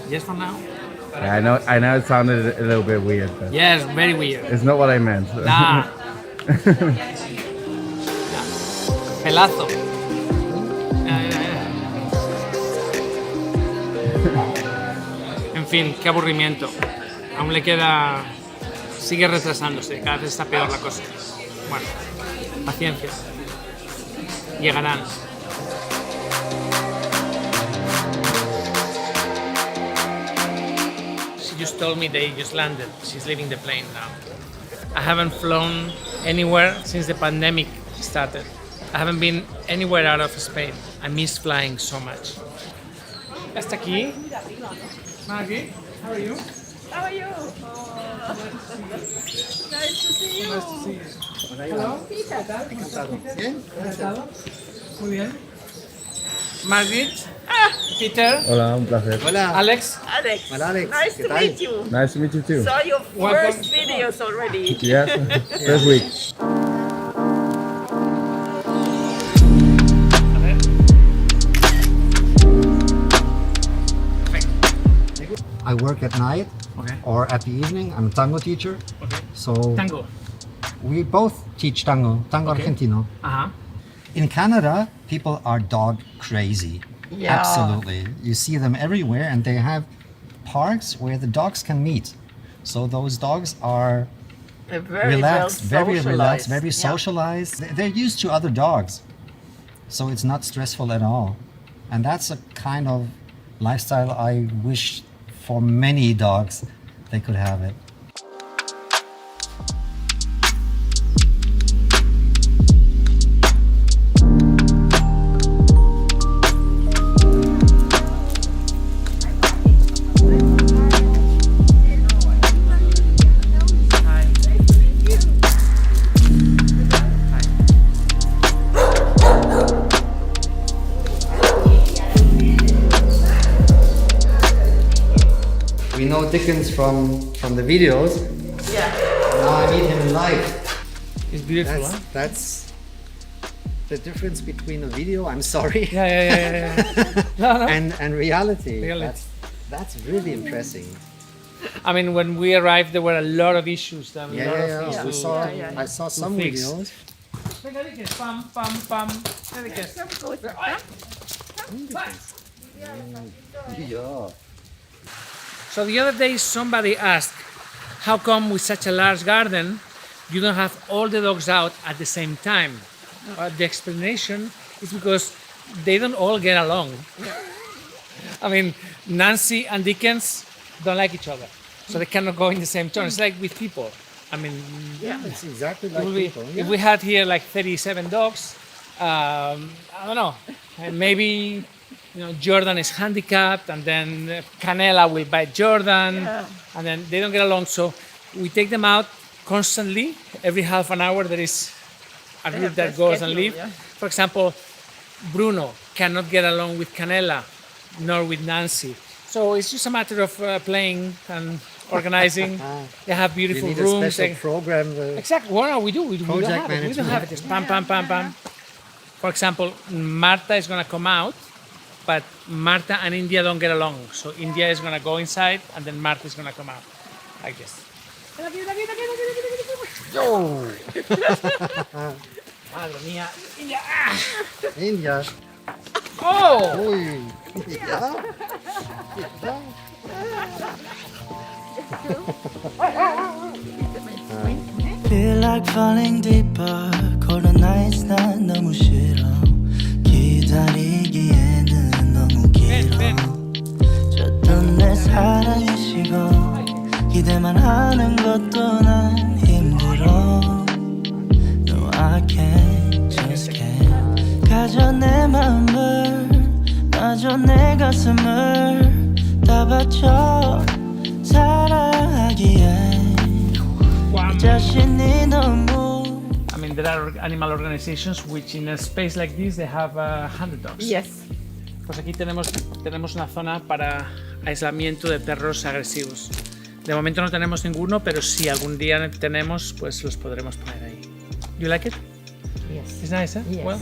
Yes, for now? Yeah, I know it sounded a little bit weird, but Yes, very weird. it's not what I meant. Nah. Pelazo. En fin, qué aburrimiento. Aún le queda... Sigue retrasándose, cada vez está peor la cosa. Bueno, paciencia. Llegarán. She just told me they just landed. She's leaving the plane now. I haven't flown anywhere since the pandemic started. I haven't been anywhere out of Spain. I miss flying so much. ¿Hasta aquí? Maggie, how are you? How are you? Nice to see you. Nice to see you. Hello. Peter. ¿Bien? ¿Estado? Muy bien. Margaret. Peter. Hola, un placer. Alex. Alex. Hola, Alex. Nice to meet you. Nice to meet you too. Saw your Welcome. first videos already. Yes, first week. I work at night or at the evening. I'm a tango teacher. So Tango. we both teach tango argentino. In Canada, people are dog crazy. Yeah. Absolutely. You see them everywhere, and they have parks where the dogs can meet. So those dogs are They're very relaxed, very relaxed, very Yeah. socialized. They're used to other dogs. So it's not stressful at all. And that's a kind of lifestyle I wish for many dogs they could have it. We know Dickens from the videos. Yeah. Now I meet him in life. It's beautiful, That's the difference between a video, I'm sorry, No. and reality. Reality. That's really impressing. I mean, when we arrived, there were a lot of issues. I I saw some fix. videos. Pam, pam, pam. Yeah. So the other day, somebody asked, how come with such a large garden, you don't have all the dogs out at the same time? The explanation is because they don't all get along. I mean, Nancy and Dickens don't like each other, so they cannot go in the same turn. It's like with people. I mean, It's exactly it like would be- people. if we had here like 37 dogs, I don't know, and maybe Jordan is handicapped, and then Canela will bite Jordan, and then they don't get along. So we take them out constantly. Every half an hour there is a group that goes and leaves. For example, Bruno cannot get along with Canela, nor with Nancy. So it's just a matter of playing and organizing. They have You beautiful need rooms. a special program. Exactly. Well, no, we do. We don't Project have it. We don't management. have it. It's pam, pam, pam, pam. For example, Marta is going to come out, but Marta and India don't get along. So India is going to go inside, and then Marta is going to come out, like this. Yo! Madre mía. India. India. Oh! Uy. Yeah. Feel like falling deeper. Cold nights 난 너무 싫어. 기다리기에는 너무 길어. 줬던 내 사랑이 식어. 기대만 하는 것도 난 힘들어. No, I can't, just can't. 가져 내 마음을, 놔줘 내 가슴을 다 바쳐 사랑하기에. I mean, there are animal organizations which in a space like this they have 100 dogs. Yes. Pues aquí tenemos una zona para aislamiento de perros agresivos. De momento no tenemos ninguno, pero si algún día tenemos, pues los podremos poner ahí. You like it? Yes. It's nice, eh? Yes. Well,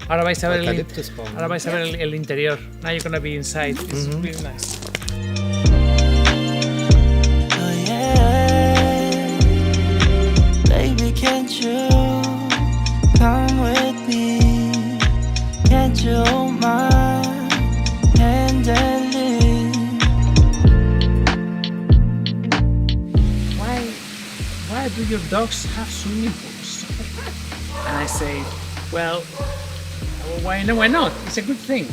ahora vais a ver Eucalyptus palm. ahora vais a ver el interior. Now you're gonna be inside. It's really nice. Baby, can't you come with me? Can't you hold my hand and lead? Why do your dogs have swimming pools? And I say, well, why not? It's a good thing.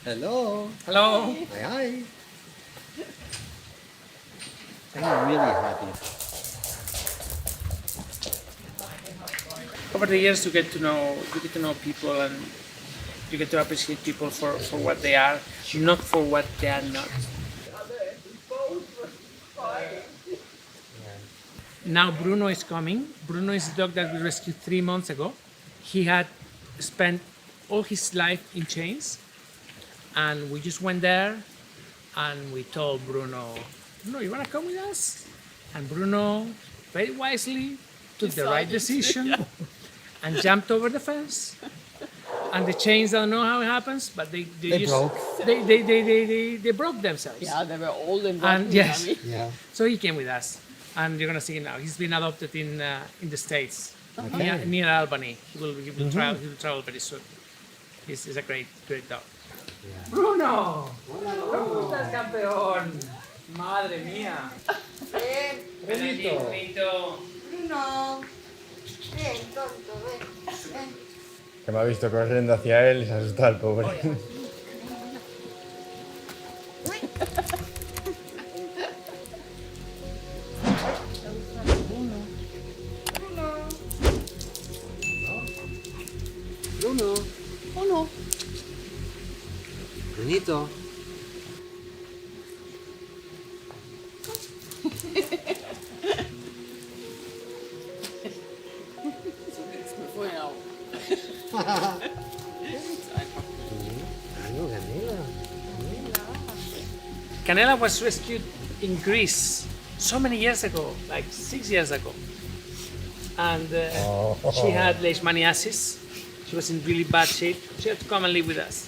Hello. Hello. Hi. I'm really happy. over the years you get to know people, and you get to appreciate people for what they are, not for what they are not. Now Bruno is coming. Bruno is a dog that we rescued 3 months ago. He had spent all his life in chains, and we just went there and we told Bruno, you wanna come with us? And Bruno very wisely took the right decision and jumped over the fence. And the chains, I don't know how it happens, but they broke themselves. Yeah, they were all in one. And yes, Yeah. so he came with us, and you're gonna see him now. He's been adopted in the States, near Albany. He will travel very soon. He's a great dog. Yeah. Bruno, ¿cómo estás, campeón? Madre mía. Benito. Bruno. Ven, tonto, ven. Que me ha visto corriendo hacia él y se ha asustado el pobre. Bruno. Oh no. Brunito. Canela was rescued in Greece so many years ago, like 6 years ago. And she had leishmaniasis. She was in really bad shape. She had to come and live with us.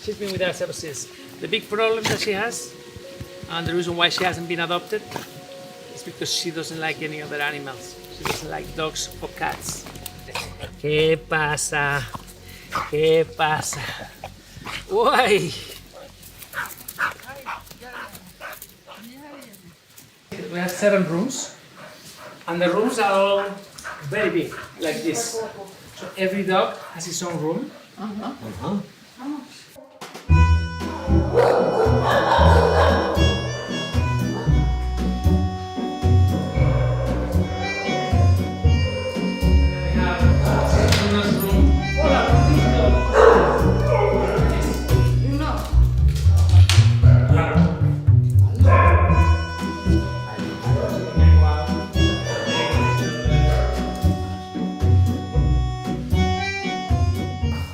She's been with us ever since. The big problem that she has, and the reason why she hasn't been adopted, is because she doesn't like any other animals. She doesn't like dogs or cats. ¿Qué pasa? ¿Qué pasa? Uy! We have 7 rooms, and the rooms are all very big, like this. So every dog has its own room.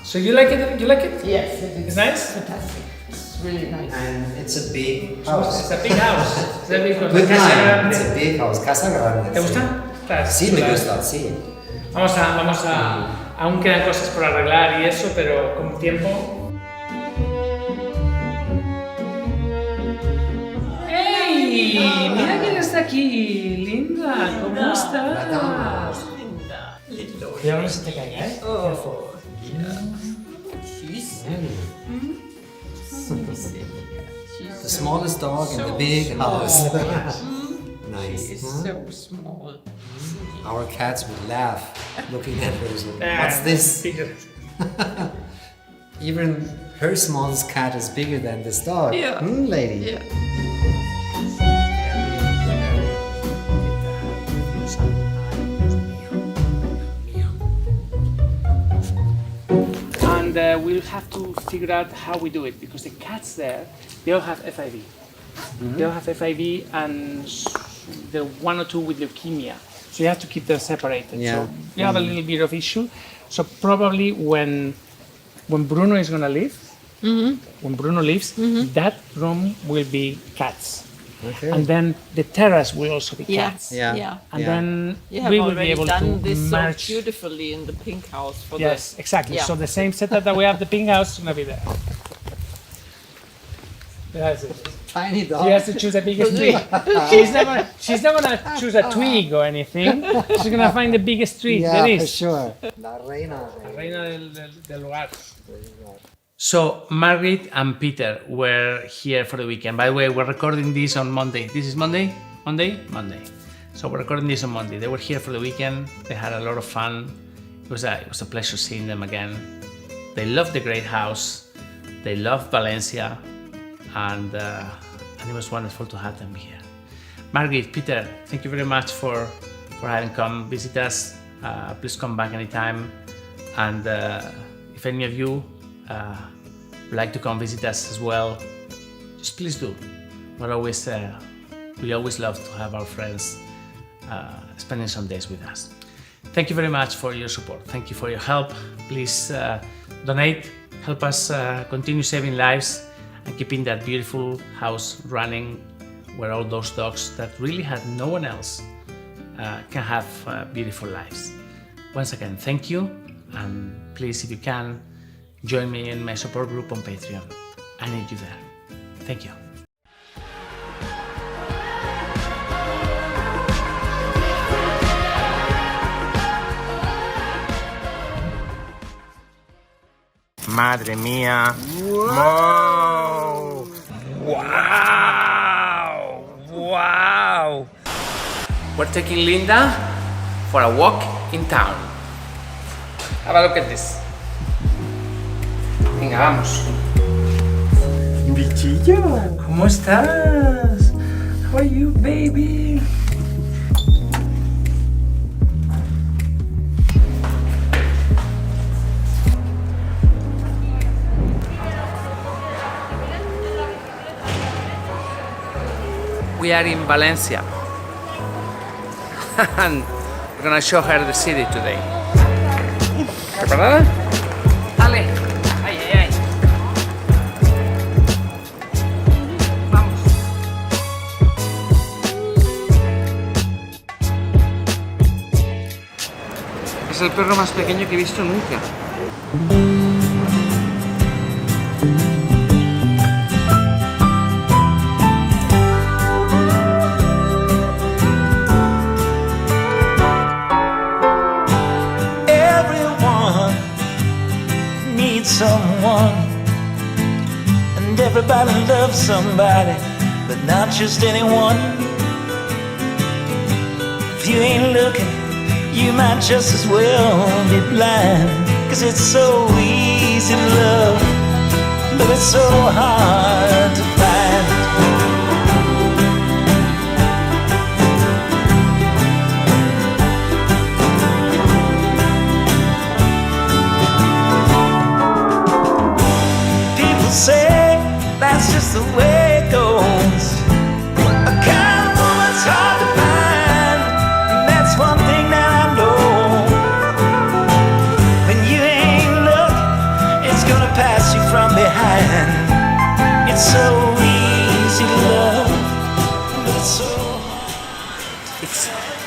So you like it? You like it? Yes, it is. It's nice? Fantastic. It's really nice. And it's a big house. It's a big house. It's a big house. Good Casa name. grande. It's a big house. Casa grande. ¿Te gusta? Claro. Sí, me gusta, sí. Vamos a... Aún quedan cosas por arreglar y eso, pero con tiempo... ¡Ey! Mira quién está aquí, Linda. ¿Cómo estás? Linda. Cuidado, no se te caiga, ¿eh? Oh, yeah. The smallest dog in the big house. Nice. She is so small. Our cats would laugh looking at her. So, what's this? Even her smallest cat is bigger than this dog. Yeah. Lady. Yeah. And we'll have to figure out how we do it, because the cats there, they all have FIV. They all have FIV, and the 1 or 2 with leukemia. So you have to keep them separated. Yeah. So you have a little bit of issue. So probably when Bruno is gonna leave, when Bruno leaves, that room will be cats. Okay. And then the terrace will also be Yeah. cats. Yeah. And then You have we will be already able done to this merge. so beautifully in the pink house for Yes, exactly. Yeah. So the same setup that we have the pink house is gonna be there. That's it. Tiny dog. She has to choose the biggest tree. She's not gonna choose a twig or anything. She's gonna find the biggest tree Yeah, there for is. sure. La reina. La reina del lugar. So Margaret and Peter were here for the weekend. By the way, we're recording this on Monday. This is Monday? Monday. So we're recording this on Monday. They were here for the weekend. They had a lot of fun. It was a pleasure seeing them again. They loved the great house. They loved Valencia, and it was wonderful to have them here. Margaret, Peter, thank you very much for having come visit us. please come back anytime. And if any of you would like to come visit us as well, just please do. We always love to have our friends spending some days with us. Thank you very much for your support. Thank you for your help. Please donate, help us continue saving lives and keeping that beautiful house running where all those dogs that really had no one else can have beautiful lives. Once again, thank you, and please, if you can, join me in my support group on Patreon. I need you there. Thank you. Madre mía. Wow. Wow! Wow! We're taking Linda for a walk in town. Have a look at this. Venga, vamos. Bichillo. ¿Cómo estás? How are you, baby? We are in Valencia and we're gonna show her the city today. ¿Preparada? Dale. Ay, ay, ay. Vamos. Es el perro más pequeño que he visto nunca. Someone, and everybody loves somebody, but not just anyone. If you ain't looking, you might just as well be blind, 'cause it's so easy to love, but it's so hard to find. Say that's just the way it goes. A kind of woman's hard to find, and that's one thing that I know. When you ain't look, it's gonna pass you from behind. It's so easy to love, but it's so hard.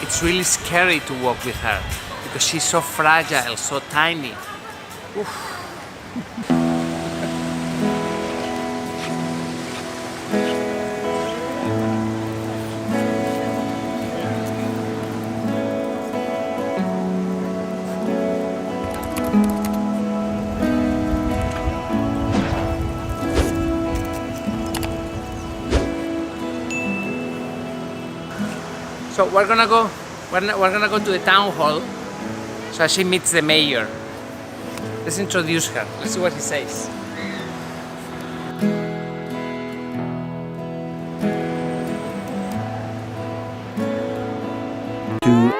It's really scary to walk with her because she's so fragile, so tiny. Oof. So we're gonna go to the town hall so she meets the mayor. Let's introduce her. Let's see what he says.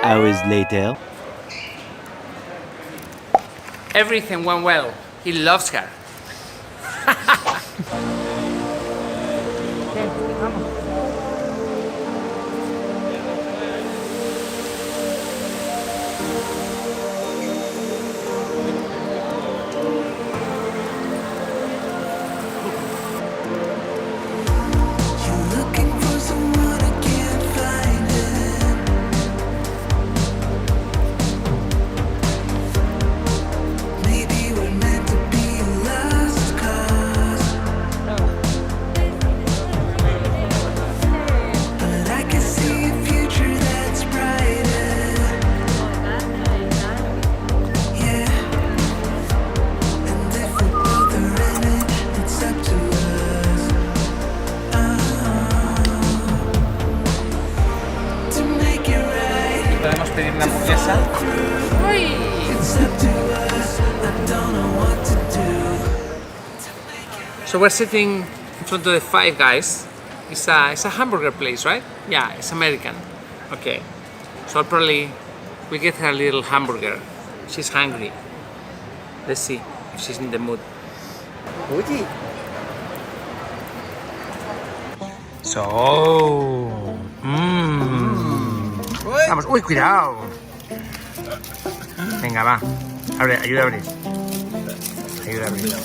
Hours later. Everything went well. He loves her. Podemos pedir una hamburguesa. ¡Uy! So we're sitting in front of the Five Guys. It's a hamburger place, right? Yeah, it's American. Okay. So I'll probably We get her a little hamburger. She's hungry. Let's see if she's in the mood. Oye. So. Vamos. Uy, cuidado. Venga, va. Abre, ayuda a abrir. Ayuda a abrir.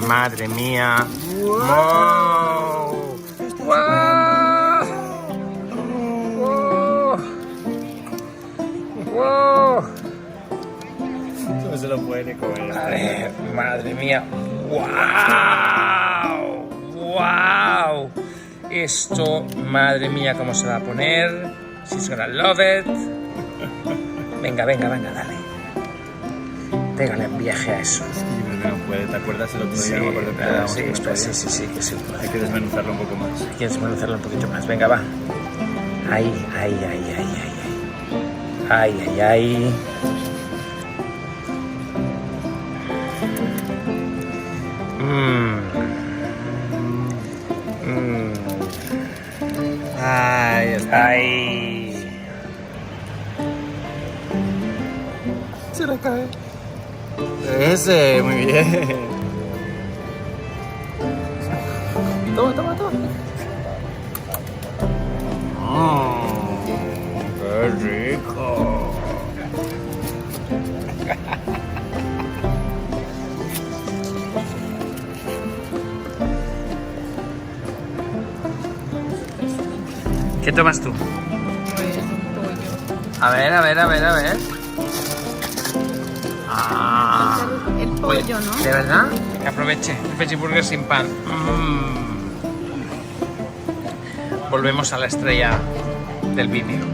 Madre mía. Wow. Wow. Wow. No se lo puede comer. A ver, madre mía. Wow. Wow. Esto, madre mía, cómo se va a poner. She's gonna love it. Venga, venga, venga, dale. Pégale en viaje a eso. Es que yo creo que no puede. ¿Te acuerdas el otro día? Sí, No me acuerdo que quedábamos sí, que no espera, podía. sí, que sí. Hay que desmenuzarlo un poco más. Hay que desmenuzarlo un poquito más. Venga, va. Ahí. Ay. Ahí está. Ahí. Se le cae. Ese, muy bien. Toma. ¡Qué rico! ¿Qué tomas tú? A ver. El pollo, ¿no? ¿De verdad? Que aproveche. Un veggie burger sin pan. Volvemos a la estrella del vídeo.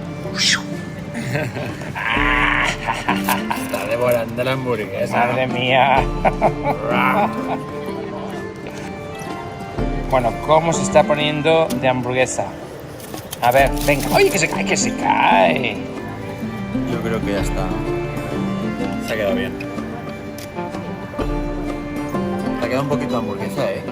Está devorando la hamburguesa. Madre mía. Bueno, ¿cómo se está poniendo de hamburguesa? A ver, venga. ¡Oye, que se cae! Yo creo que ya está. Se ha quedado bien. Te ha quedado un poquito de hamburguesa, ¿eh?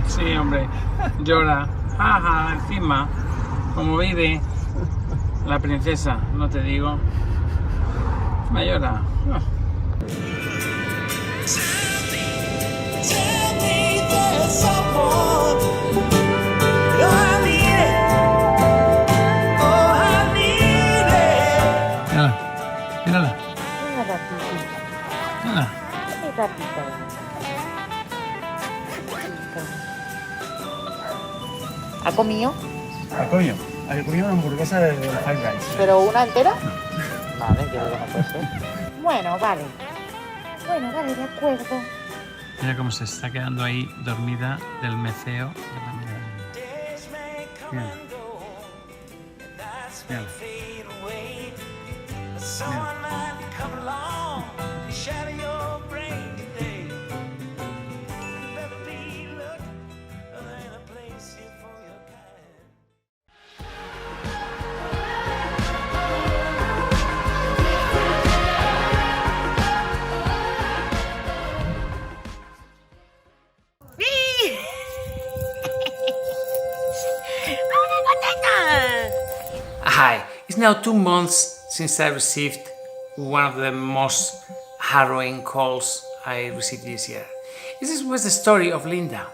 Sí, hombre. Llora. Ajá, encima. Como vive la princesa, no te digo. Me llora. Mírala. ¿Ha comido? ¿Ha comido una hamburguesa de Five Guys? ¿Pero una entera? Vale, yo no puede ser. Bueno, vale, de acuerdo. Mira cómo se está quedando ahí dormida del meceo de la mirada. Mira. Hi, it's now 2 months since I received one of the most harrowing calls I received this year. This was the story of Linda,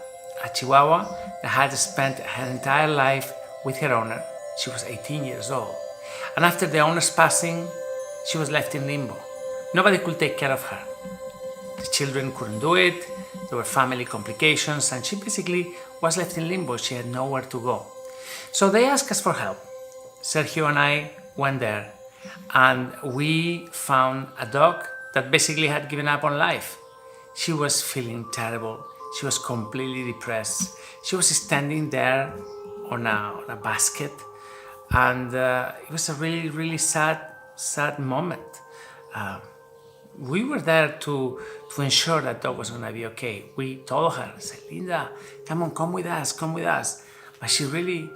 a Chihuahua that had spent her entire life with her owner. She was 18 years old. And after the owner's passing, she was left in limbo. Nobody could take care of her. The children couldn't do it, there were family complications, and she basically was left in limbo. She had nowhere to go. So they asked us for help. Sergio and I went there, and we found a dog that basically had given up on life. She was feeling terrible. She was completely depressed. She was standing there on a basket and it was a really, really sad moment. We were there to ensure that dog was gonna be okay. We told her, said, Linda, come with us. But she really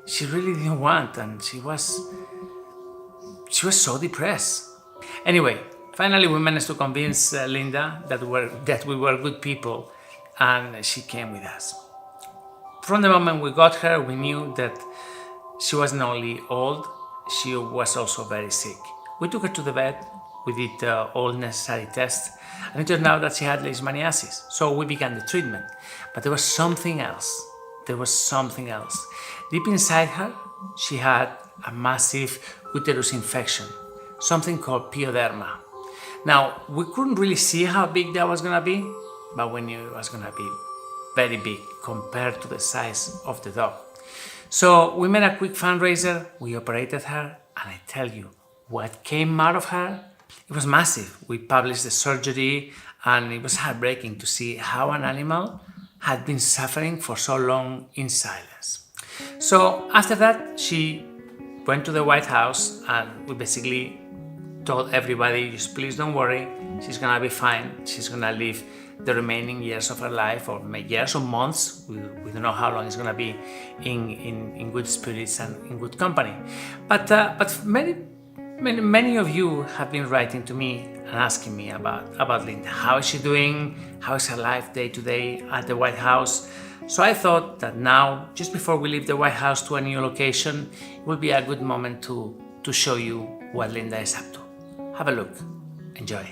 didn't want, and she was so depressed. Anyway, finally we managed to convince Linda that we were good people, and she came with us. From the moment we got her, we knew that she wasn't only old, she was also very sick. We took her to the vet, we did all necessary tests, and it turned out that she had leishmaniasis. So we began the treatment. But there was something else. Deep inside her, she had a massive uterus infection, something called pyoderma. Now, we couldn't really see how big that was gonna be, but we knew it was gonna be very big compared to the size of the dog. So we made a quick fundraiser, we operated her, and I tell you, what came out of her, it was massive. We published the surgery, and it was heartbreaking to see how an animal had been suffering for so long in silence. So after that, she went to the White House, and we basically told everybody, just please don't worry, she's gonna be fine, she's gonna live the remaining years of her life, or years or months, we don't know how long it's gonna be in good spirits and in good company. But many of you have been writing to me and asking me about Linda. How is she doing? How is her life day to day at the White House? So I thought that now, just before we leave the White House to a new location, it will be a good moment to show you what Linda is up to. Have a look. Enjoy.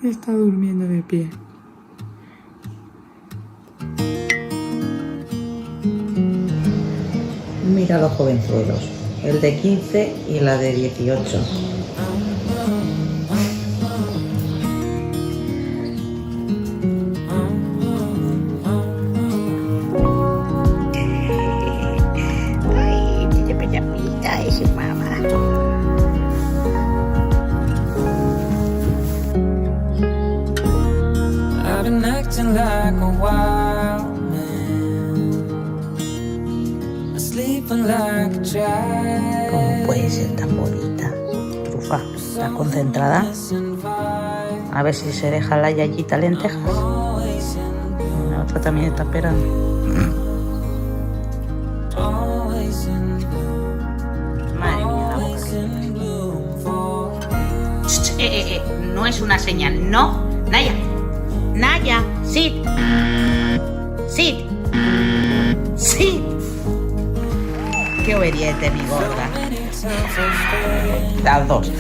Está durmiendo de pie. Mira los jovenzuelos, el de 15 y la de 18. I've been acting like a wild man, sleeping like a child. ¿Cómo puede ser tan bonita? Trufa, ¿estás concentrada? A ver si se deja la yayita lentejas. La otra también está esperando. Madre mía, la boca que no es una señal, no. Naya, sit. Qué obediente, mi gorda. Las dos.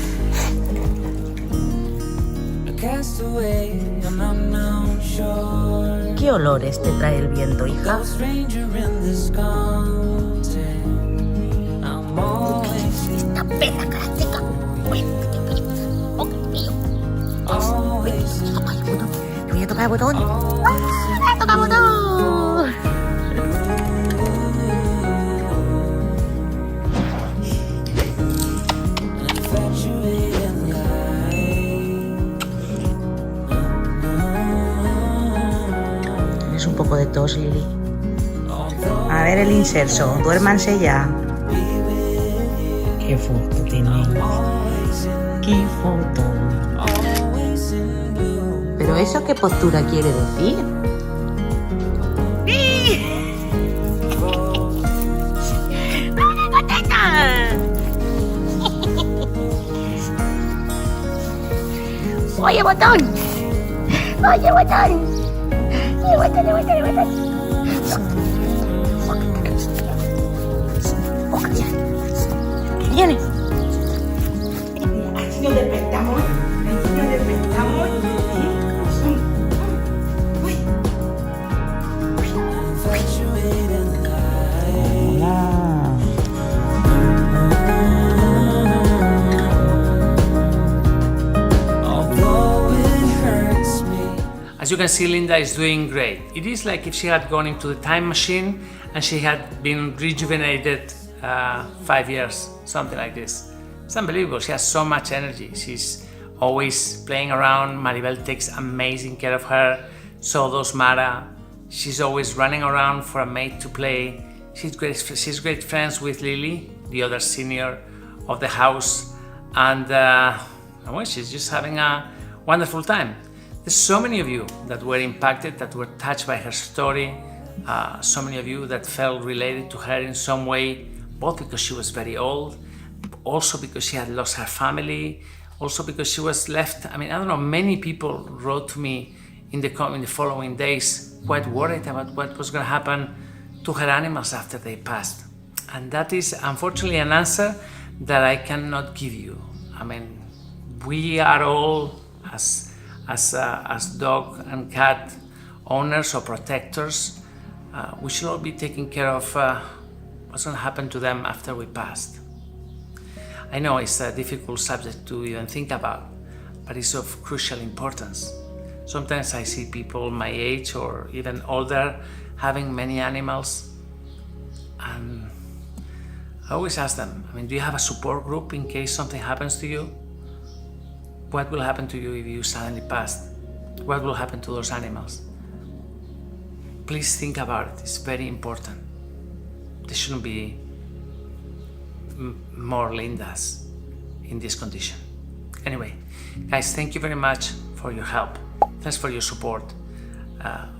¿Qué olores te trae el viento, hija? Esta pena clásica. Voy a tocar el botón. ¡Toca el botón! Tienes un poco de tos, Lili. A ver el inserso. Duérmanse ya. Qué foto tenéis. Qué foto. ¿Pero eso qué postura quiere decir? ¡Oye, botón! ¡Oye, botón! ¡Viene! Así nos despertamos. As you can see, Linda is doing great. It is like if she had gone into the time machine and she had been rejuvenated 5 years, something like this. It's unbelievable. She has so much energy. She's always playing around. Maribel takes amazing care of her. So does Mara. She's always running around for a mate to play. She's great friends with Lily, the other senior of the house, and well, she's just having a wonderful time. There's so many of you that were impacted, that were touched by her story, so many of you that felt related to her in some way, both because she was very old, also because she had lost her family, also because she was left. I mean, I don't know, many people wrote to me in the following days quite worried about what was going to happen to her animals after they passed. And that is unfortunately an answer that I cannot give you. I mean, we are all, as dog and cat owners or protectors, we should all be taking care of what's going to happen to them after we passed. I know it's a difficult subject to even think about, but it's of crucial importance. Sometimes I see people my age or even older having many animals, and I always ask them, I mean, do you have a support group in case something happens to you? What will happen to you if you suddenly passed? What will happen to those animals? Please think about it, it's very important. There shouldn't be more Lindas in this condition. Anyway, guys, thank you very much for your help. Thanks for your support.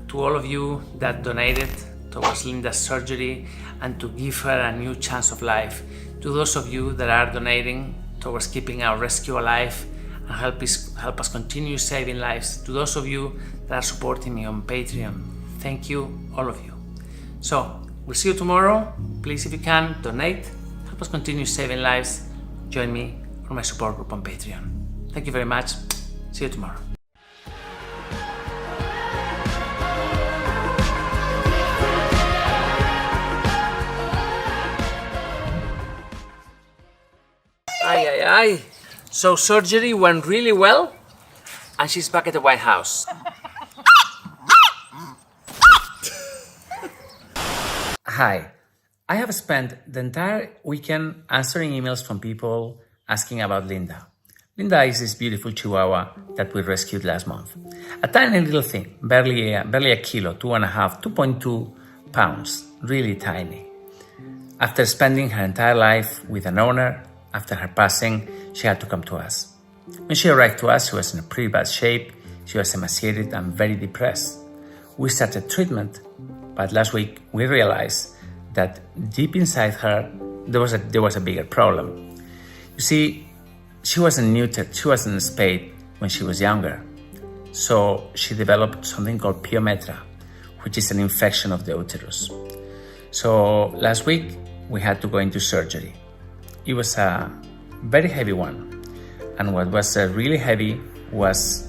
To all of you that donated towards Linda's surgery and to give her a new chance of life, to those of you that are donating towards keeping our rescue alive and help us continue saving lives, to those of you that are supporting me on Patreon, thank you, all of you. So, we'll see you tomorrow. Please, if you can, donate, help us continue saving lives. Join me for my support group on Patreon. Thank you very much. See you tomorrow. Ay. So surgery went really well, and she's back at the White House. Hi, I have spent the entire weekend answering emails from people asking about Linda. Linda is this beautiful Chihuahua that we rescued last month. A tiny little thing, barely a kilo, 2.2 pounds, really tiny. After spending her entire life with an owner, after her passing, she had to come to us. When she arrived to us, she was in a pretty bad shape. She was emaciated and very depressed. We started treatment, but last week we realized that deep inside her, there was a bigger problem. You see, she wasn't neutered, she wasn't spayed when she was younger. So she developed something called pyometra, which is an infection of the uterus. So last week we had to go into surgery. It was a very heavy one, and what was really heavy was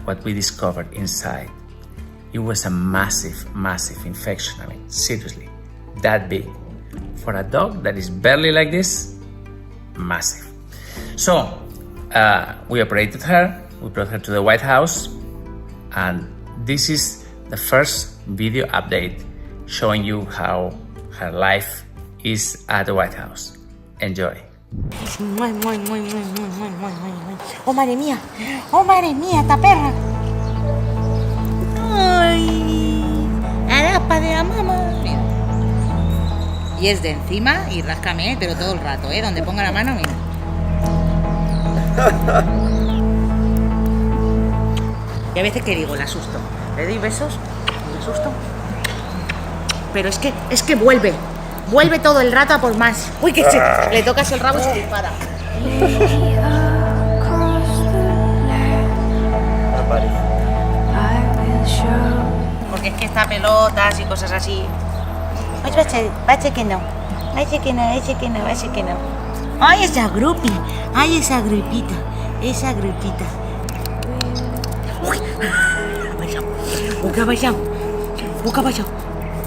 what we discovered inside. It was a massive infection. I mean, seriously, that big. For a dog that is barely like this, massive. So we operated her, we brought her to the White House, and this is the first video update showing you how her life is at the White House. Enjoy. Oh, madre mía, esta perra. Ay, arapa de la mamá. Mira. Y es de encima y ráscame, pero todo el rato, donde ponga la mano, mira. Y a veces que digo, la asusto. Le doy besos, la asusto. Pero es que vuelve todo el rato a por más. Uy, que le tocas el rabo y se dispara. Porque es que está pelotas y cosas así. Parece que no. Ay, esa grupi. Ay, esa grupita. Uy, ¿qué ha pasado?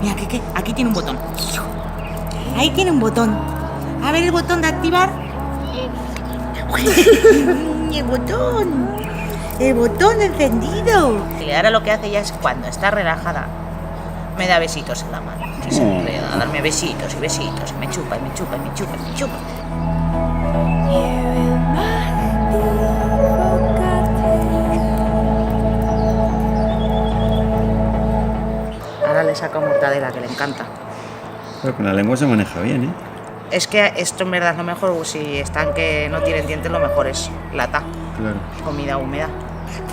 Mira, que aquí tiene un botón. Ahí tiene un botón. A ver el botón de activar. El botón encendido. Y ahora lo que hace ya es cuando está relajada, me da besitos en la mano. Y se enreda a darme besitos y besitos. Y me chupa. Ahora le saca mortadela, que le encanta. Pero con la lengua se maneja bien, ¿eh? Es que esto en verdad es lo mejor, si están que no tienen dientes, lo mejor es lata, Claro. comida húmeda.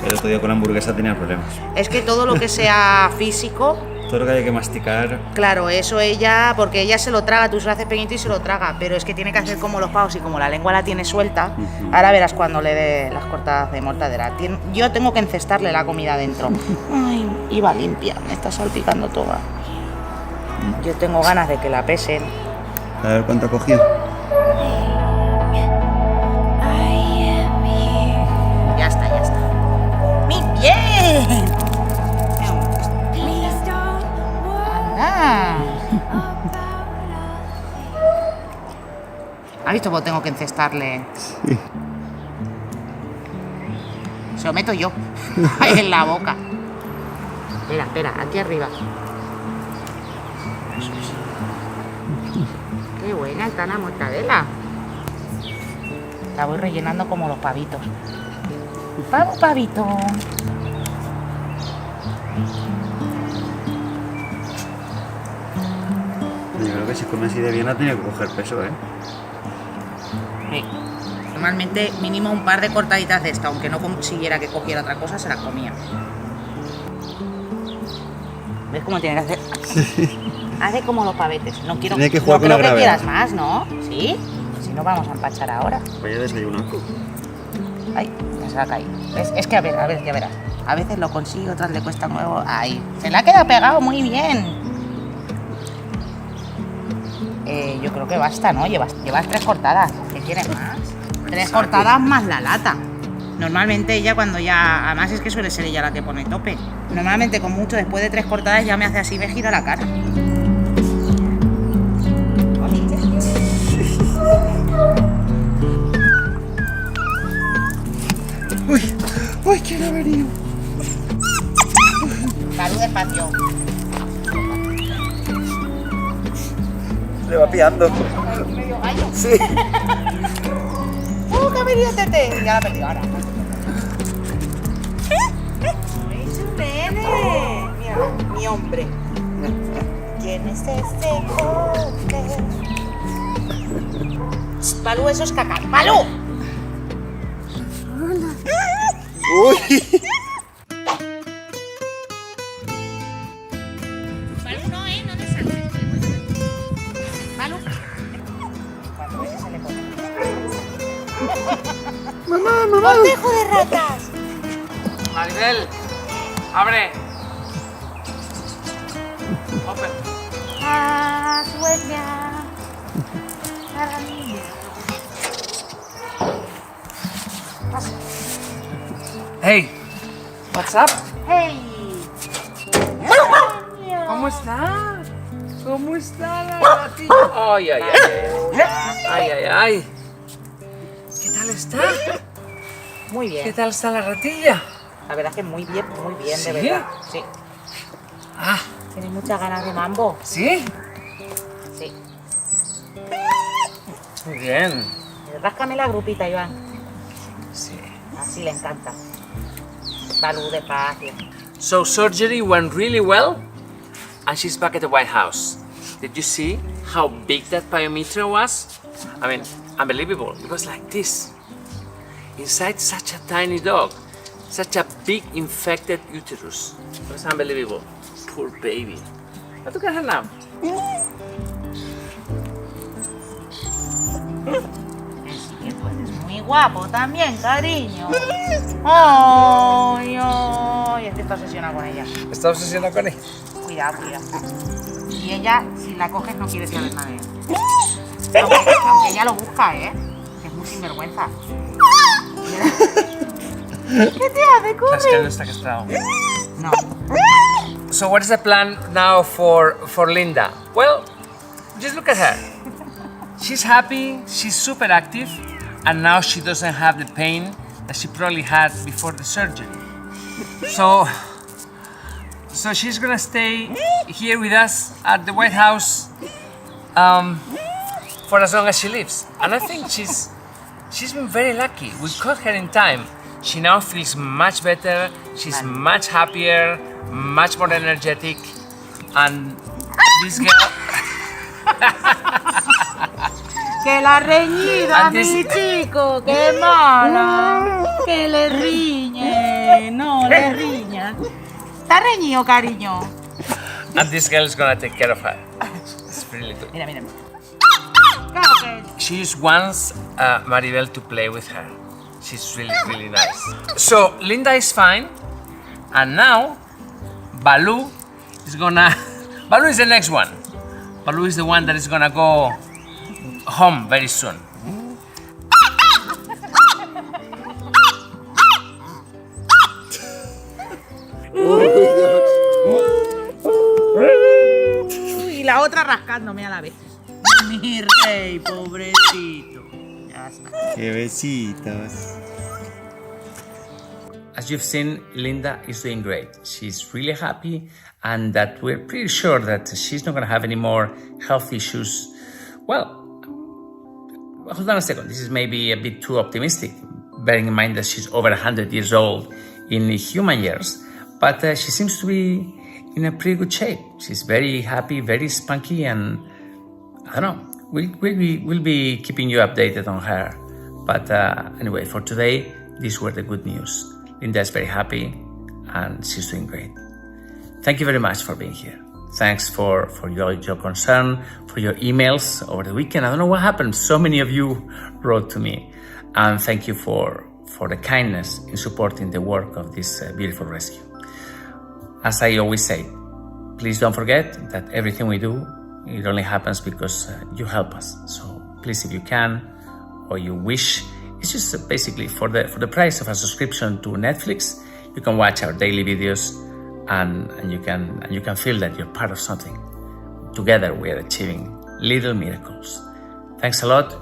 El otro día con la hamburguesa tenía problemas. Es que todo lo que sea físico, Todo lo que hay que masticar. claro, eso ella, porque ella se lo traga, tú se lo haces pequeñito y se lo traga, pero es que tiene que hacer como los pavos y como la lengua la tiene suelta, ahora verás cuando le dé las cortadas de mortadela. Yo tengo que encestarle la comida dentro. Ay, iba limpia, me está salpicando toda. Yo tengo ganas de que la pesen. A ver cuánto ha cogido. Ya está, ya está. ¡Muy bien! ¡Anda! ¿Has visto cómo tengo que encestarle? Sí. Se lo meto yo en la boca. Espera, espera, aquí arriba. Eso es. Qué buena está la mortadela. La voy rellenando como los pavitos. Pavo, pavito. Yo creo que si come así de bien ha tenido que coger peso, ¿eh? Sí. Normalmente mínimo un par de cortaditas de esta, aunque no consiguiera que cogiera otra cosa, se las comía. ¿Ves cómo tiene que hacer? Hace como los pavetes. No quiero, Tiene que jugar no con la creo que gravedad. quieras más, ¿no? ¿Sí? Si no vamos a empachar ahora. Vaya desayuno. Ay, ya se va a caer. ¿Ves? Es que a ver, ya verás. A veces lo consigue, otras le cuesta nuevo. Ahí. Se le ha quedado pegado muy bien. Yo creo que basta, ¿no? Llevas 3 cortadas. ¿Qué quieres más? 3 cortadas más la lata. Normalmente ella cuando ya... Además es que suele ser ella la que pone tope. Normalmente con mucho, después de 3 cortadas ya me hace así, me gira la cara. Uy, uy, ¿quién ha venido? Salud despacio. Le va pillando. Medio gallo. Sí. ¡Que ha venido Tete! Ya la he perdido ahora. ¡Es un nene! Mira, mi hombre. ¿Quién es ese hombre? Balú, eso es caca. ¡Balú! Uy. Balú no, no te saltes. Balú. Cuando ese se le pone. Mamá. ¡Cortejo de ratas! Maribel, abre. Open. ¡Ah, sueña! ¡La niña! Pasa. Hey, what's up? ¡Hey! ¿Cómo está? ¿Cómo está la ratilla? Ay, ay, ay. Ay, ay, ay. ¿Qué tal está? Muy bien. ¿Qué tal está la ratilla? La verdad es que muy bien, ¿Sí? de verdad. Sí. Ah, ¿Tienes muchas ganas de mambo? ¿sí? Sí. Muy bien. Ráscame la grupita, Iván. Sí. Así le encanta. Balú, despacio. So surgery went really well, and she's back at the White House. Did you see how big that pyometer was? I mean, unbelievable. It was like this. Inside such a tiny dog, such a big infected uterus. It was unbelievable. Poor baby. Look at her now. Sí, pues es muy guapo también, cariño. Ay, ay. Es que está obsesionada con ella. ¿Está obsesionada con él? Cuidado. Y ella, si la coges, no quiere saber nada de él. Aunque ella lo busca, ¿eh? Es muy sinvergüenza. ¿Qué te hace? Claro, es que no Corre. está castrado. No. So what is the plan now for Linda? Well, just look at her. She's happy, she's super active, and now she doesn't have the pain that she probably had before the surgery. So she's gonna stay here with us at the White House for as long as she lives. And I think she's been very lucky. We caught her in time. She now feels much better, she's much happier, much more energetic. And this girl. Que la reñida, And this- mi chico, qué mala. Que le riñe, no le riña. ¿Está reñido, cariño? And this girl is gonna take care of her. It's really good. Mira, mira. She just wants Maribel to play with her. She's really, really nice. So Linda is fine, and now Baloo is gonna. Baloo is the next one. Baloo is the one that is gonna go home very soon. Y la otra rascándome a la vez. Mi rey, pobrecito. Ya está. Qué besitos. As you've seen, Linda is doing great. She's really happy, and that we're pretty sure that she's not going to have any more health issues. Well, hold on a second. This is maybe a bit too optimistic, bearing in mind that she's over 100 years old in human years. But she seems to be in a pretty good shape. She's very happy, very spunky, and I don't know. We'll be keeping you updated on her. But anyway, for today, these were the good news. Linda is very happy, and she's doing great. Thank you very much for being here. Thanks for your concern, for your emails over the weekend. I don't know what happened. So many of you wrote to me. And thank you for the kindness in supporting the work of this beautiful rescue. As I always say, please don't forget that everything we do, it only happens because you help us. So please, if you can or you wish, it's just basically for the price of a subscription to Netflix, you can watch our daily videos and you can feel that you're part of something. Together we are achieving little miracles. Thanks a lot,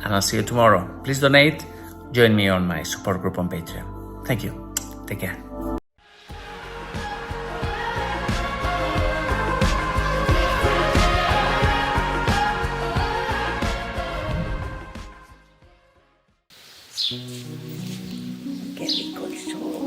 and I'll see you tomorrow. Please donate. Join me on my support group on Patreon. Thank you. Take care. Qué rico el sol.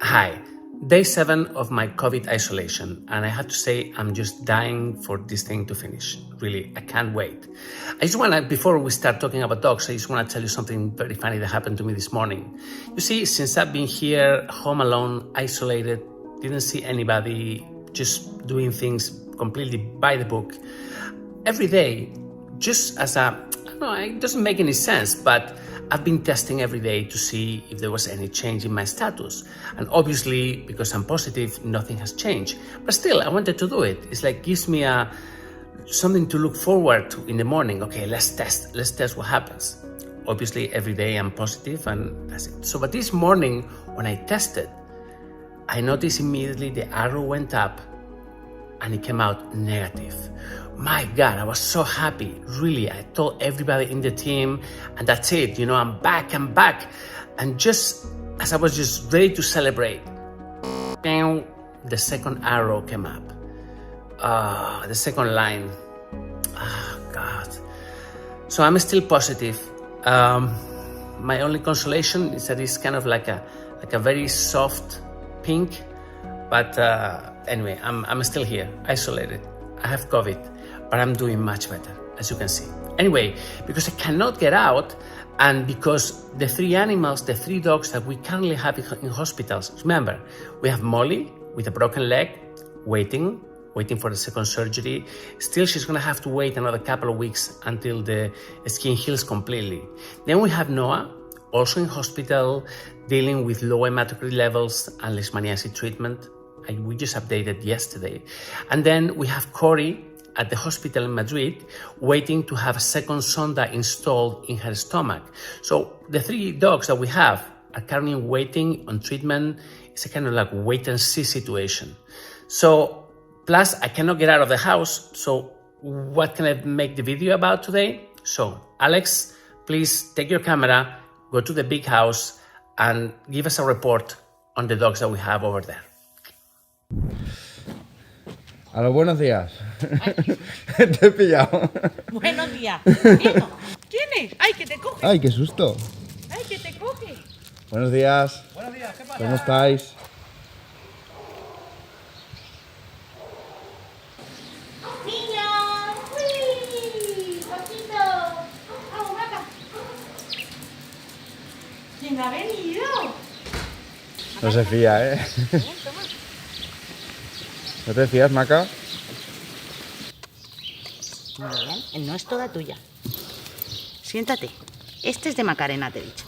Hi, day 7 of my COVID isolation, and I have to say I'm just dying for this thing to finish. Really, I can't wait. I just want to, before we start talking about dogs, I just want to tell you something very funny that happened to me this morning. You see, since I've been here, home alone, isolated, didn't see anybody, just doing things completely by the book, every day, just as a, I don't know, it doesn't make any sense, but I've been testing every day to see if there was any change in my status. And obviously, because I'm positive, nothing has changed. But still, I wanted to do it. It's like, gives me something to look forward to in the morning. Okay, let's test what happens. Obviously, every day I'm positive and that's it. So, but this morning, when I tested, I noticed immediately the arrow went up and it came out negative. My God, I was so happy. Really, I told everybody in the team, and that's it. You know, I'm back. And just as I was just ready to celebrate, bam, the second arrow came up. The second line. Oh, God. So I'm still positive. My only consolation is that it's kind of like a very soft pink. But anyway, I'm still here, isolated. I have COVID. But I'm doing much better, as you can see. Anyway, because I cannot get out, and because the three dogs that we currently have in hospitals, remember, we have Molly with a broken leg, waiting for the second surgery. Still, she's gonna have to wait another couple of weeks until the skin heals completely. Then we have Noah, also in hospital, dealing with low hematocrit levels and leishmaniasis treatment. We just updated yesterday. And then we have Corey at the hospital in Madrid, waiting to have a second sonda installed in her stomach. So the three dogs that we have are currently waiting on treatment. It's a kind of like wait and see situation. So, plus I cannot get out of the house. So what can I make the video about today? So Alex, please take your camera, go to the big house and give us a report on the dogs that we have over there. A los buenos días. Te he pillado. Buenos días. ¿Quién es? ¡Ay, que te coge! ¡Ay, qué susto! ¡Ay, que te Buenos días. Buenos días, ¿qué pasa? ¿Cómo estáis? ¡Niños! ¡Uy! ¡Poquito! ¡Vamos, Maca! ¿Quién ha venido? No se fía, ¿eh? ¿No te fías, Maca? Muy bien, el no es toda tuya. Siéntate. Este es de Macarena, te he dicho.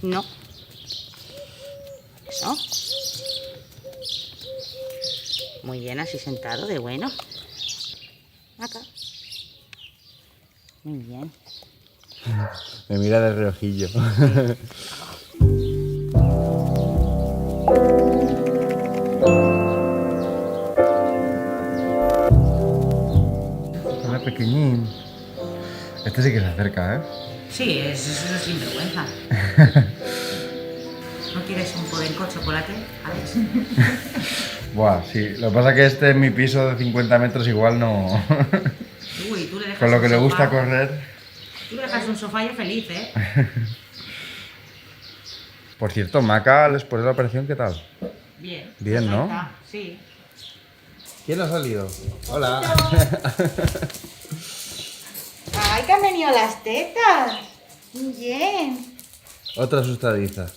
No. Eso. Muy bien, así sentado, de bueno. Acá. Muy bien. Me mira de reojillo. Hola, pequeñín. Este sí que se acerca, ¿eh? Sí, eso es sinvergüenza. ¿No quieres un podenco de chocolate, Alex? Buah, sí. Lo que pasa es que este en mi piso de 50 metros igual no... Uy, tú le dejas Con lo un que le gusta sofá. correr. Tú le dejas un sofá y feliz, ¿eh? Por cierto, Maca, después de la operación, ¿qué tal? Bien. Bien, ¿no? Perfecta, sí. ¿Quién ha salido? Hola. ¡Ay, que han venido las tetas! Bien. Otra asustadiza.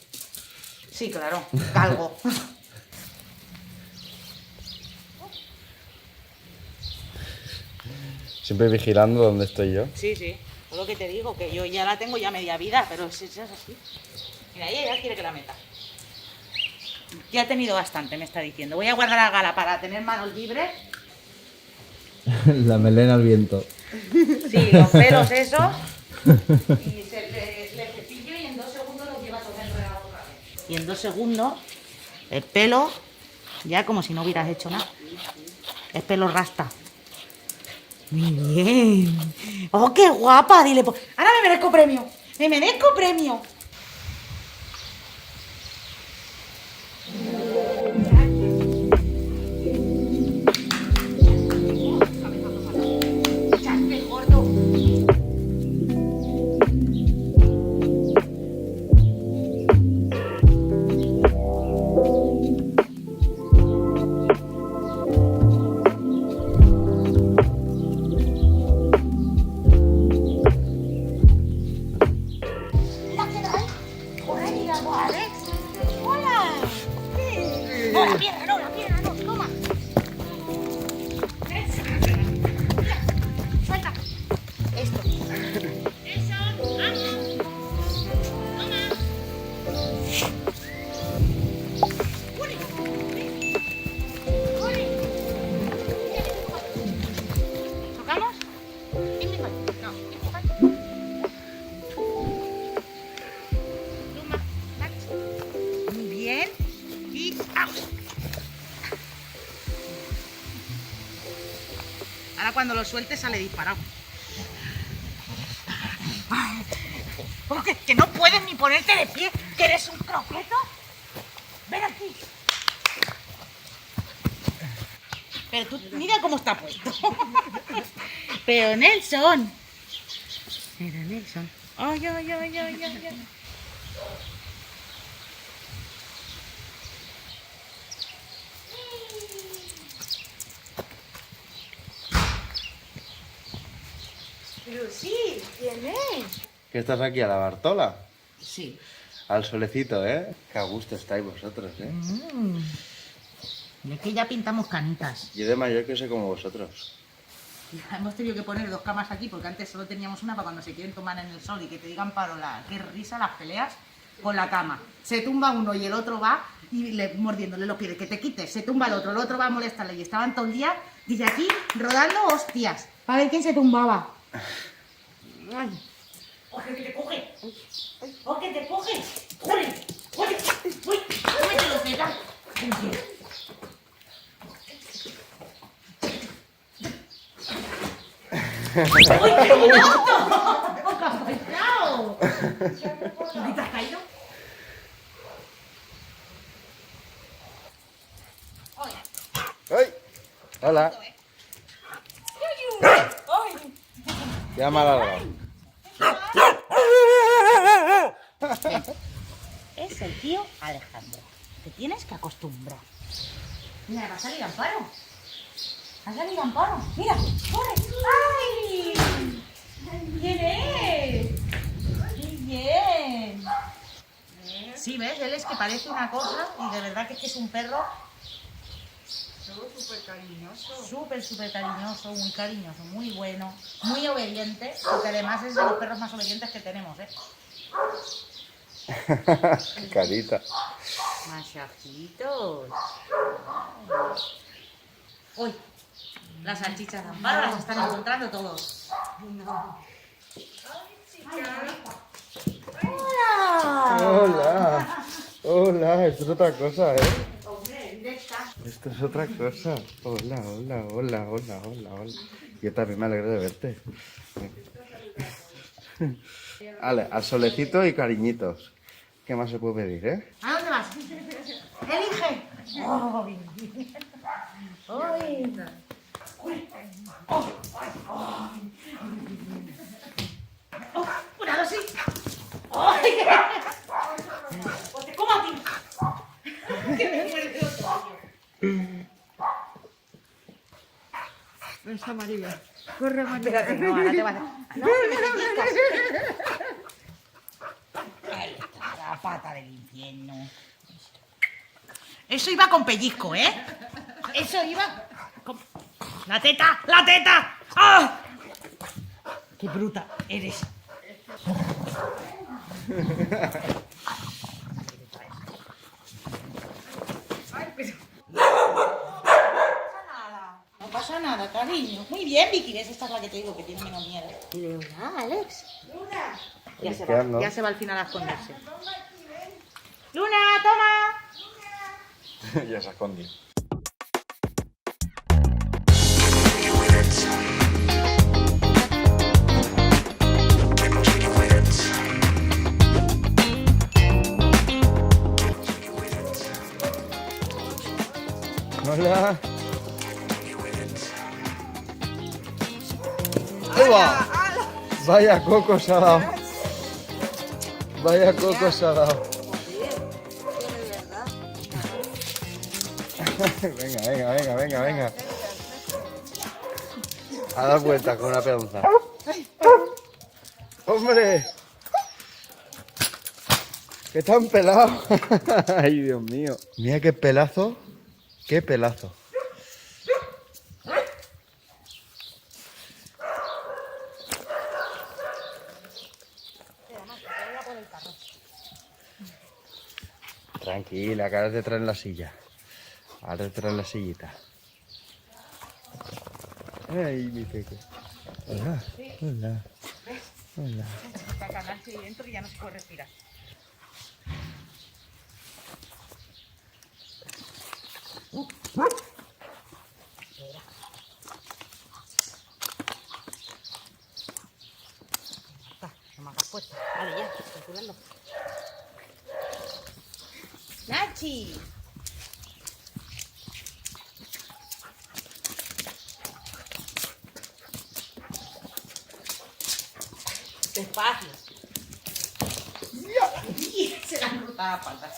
Sí, claro. Galgo. Siempre vigilando dónde estoy yo. Sí, sí. Es lo que te digo, que yo ya la tengo ya media vida, pero es así. Mira, ella ya quiere que la meta. Ya ha tenido bastante, me está diciendo. Voy a guardar a Gala para tener manos libres. La melena al viento. Sí, los pelos eso. Y le cepillo y en 2 segundos los lleva todo enredado otra vez. Y en 2 segundos, el pelo, ya como si no hubieras hecho nada. Es pelo rasta. Muy bien. ¡Oh, qué guapa! Dile, ahora me merezco premio. ¡Me merezco premio! Ahora cuando lo sueltes sale disparado. Que no puedes ni ponerte de pie, que eres un croqueto. Ven aquí. Pero tú mira cómo está puesto. Pero Nelson. Pero Nelson. Ay, ay, ay, ay, ay, ay. Pero sí, ¿quién es? ¿Qué estás aquí, a la Bartola? Sí. Al solecito, ¿eh? Qué a gusto estáis vosotros, ¿eh? Y es que ya pintamos canitas. Yo de mayor que soy como vosotros. Ya hemos tenido que poner 2 camas aquí porque antes solo teníamos una para cuando se quieren tomar en el sol y que te digan parola. Qué risa las peleas con la cama. Se tumba uno y el otro va y mordiéndole los pies. Que te quites. Se tumba el otro va a molestarle. Y estaban todo el día, dice aquí, rodando hostias. Para ver quién se tumbaba. Ay. ¡Oye, que te coge! ¡Oye, que te coge! ¡Oye! ¡Oye! ¡Uy! ¡Cómete los dedos! ¡Uy, qué bonito! ¡Qué apañado! ¿Y te has caído? ¡Ay! Hola. Ya me ha ladrado. es el tío Alejandro. Te tienes que acostumbrar. Mira, va a salir Amparo. Va a salir Amparo. Mira, corre. ¡Ay! ¿Quién es? ¡Qué bien! Sí, ¿ves? Él es que parece una cosa y de verdad que es un perro súper cariñoso. Súper cariñoso, muy bueno, muy obediente, porque además es de los perros más obedientes que tenemos, ¿eh? Carita. Masajitos. Uy, las salchichas de Amparo las están encontrando todos. Hola. Hola, esto es otra cosa, ¿eh? Hombre, directa. Esto es otra cosa. Hola. Yo también me alegro de verte. Vale, al solecito y cariñitos. ¿Qué más se puede pedir, eh? ¿A dónde vas? Elige. Cuidado, sí. Pues te como a ti. Que me muerde otro. Esa María. Corre, María. Espérate, no, ahora te vas a... No, que me pellizcas. Ahí está, la pata del infierno. Eso iba con pellizco, ¿eh? Eso iba con... ¡La teta! ¡La teta! ¡Ah! ¡Qué bruta eres! No pasa nada, cariño. Muy bien, Vicky. ¿Ves? Esta es la que te digo que tiene menos miedo. Luna, Alex. Luna. Ya se va al final a esconderse. Luna, toma. Ya se ha escondido. Hola. ¡Eva! Vaya coco se ha dado. Vaya coco se ha dado. Venga. A dar vueltas con una pedonza. ¡Hombre! ¡Que tan pelado! ¡Ay, Dios mío! Mira qué pelazo. ¡Qué pelazo! Tranquila, que ahora te traen la silla. Ahora te traen la sillita. Ay, mi peque. Hola. Está cagándose ahí dentro y ya no se puede respirar. No me hagas fuerza. Vale, ya, calcularlo. ¡Nachi! Despacio. Se le han rotado las patas.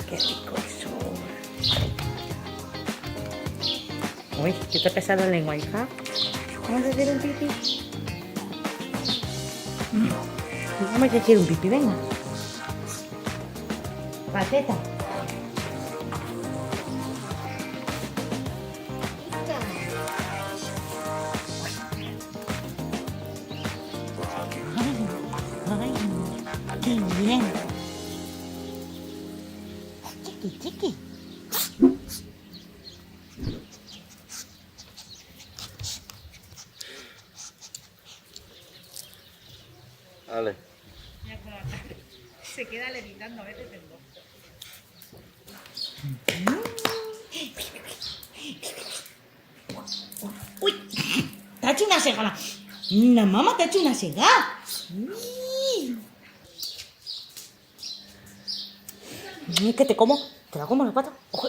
Qué rico eso. Uy, ¿qué te ha pesado la lengua, hija? ¿Vamos a hacer un pipí? Vamos a hacer un pipí, venga. Pateta. Ay, qué bien. Chiqui. Vale. Se queda levitando a veces el dos. ¡Uy! ¡Te ha hecho una sega! ¡La mamá te ha hecho una sega! ¡Uy! Ni que te como. Te la como la pata. Ojo.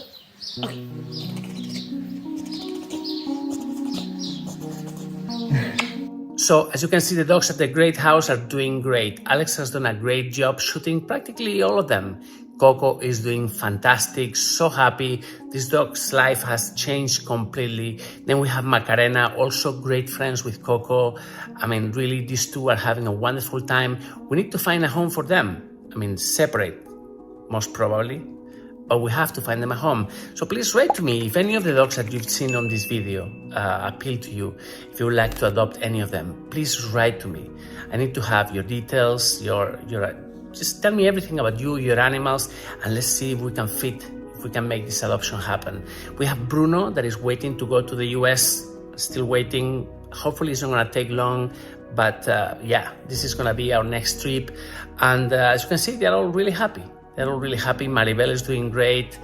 So, as you can see, the dogs at the great house are doing great. Alex has done a great job shooting practically all of them. Coco is doing fantastic, so happy. This dog's life has changed completely. Then we have Macarena, also great friends with Coco. I mean, really, these two are having a wonderful time. We need to find a home for them. I mean, separate, most probably. But we have to find them a home. So please write to me if any of the dogs that you've seen on this video appeal to you. If you would like to adopt any of them, please write to me. I need to have your details, your just tell me everything about you, your animals, and let's see if we can make this adoption happen. We have Bruno that is waiting to go to the US, still waiting. Hopefully it's not gonna take long, but yeah, this is gonna be our next trip. And as you can see, they're all really happy. They're all really happy. Maribel is doing great.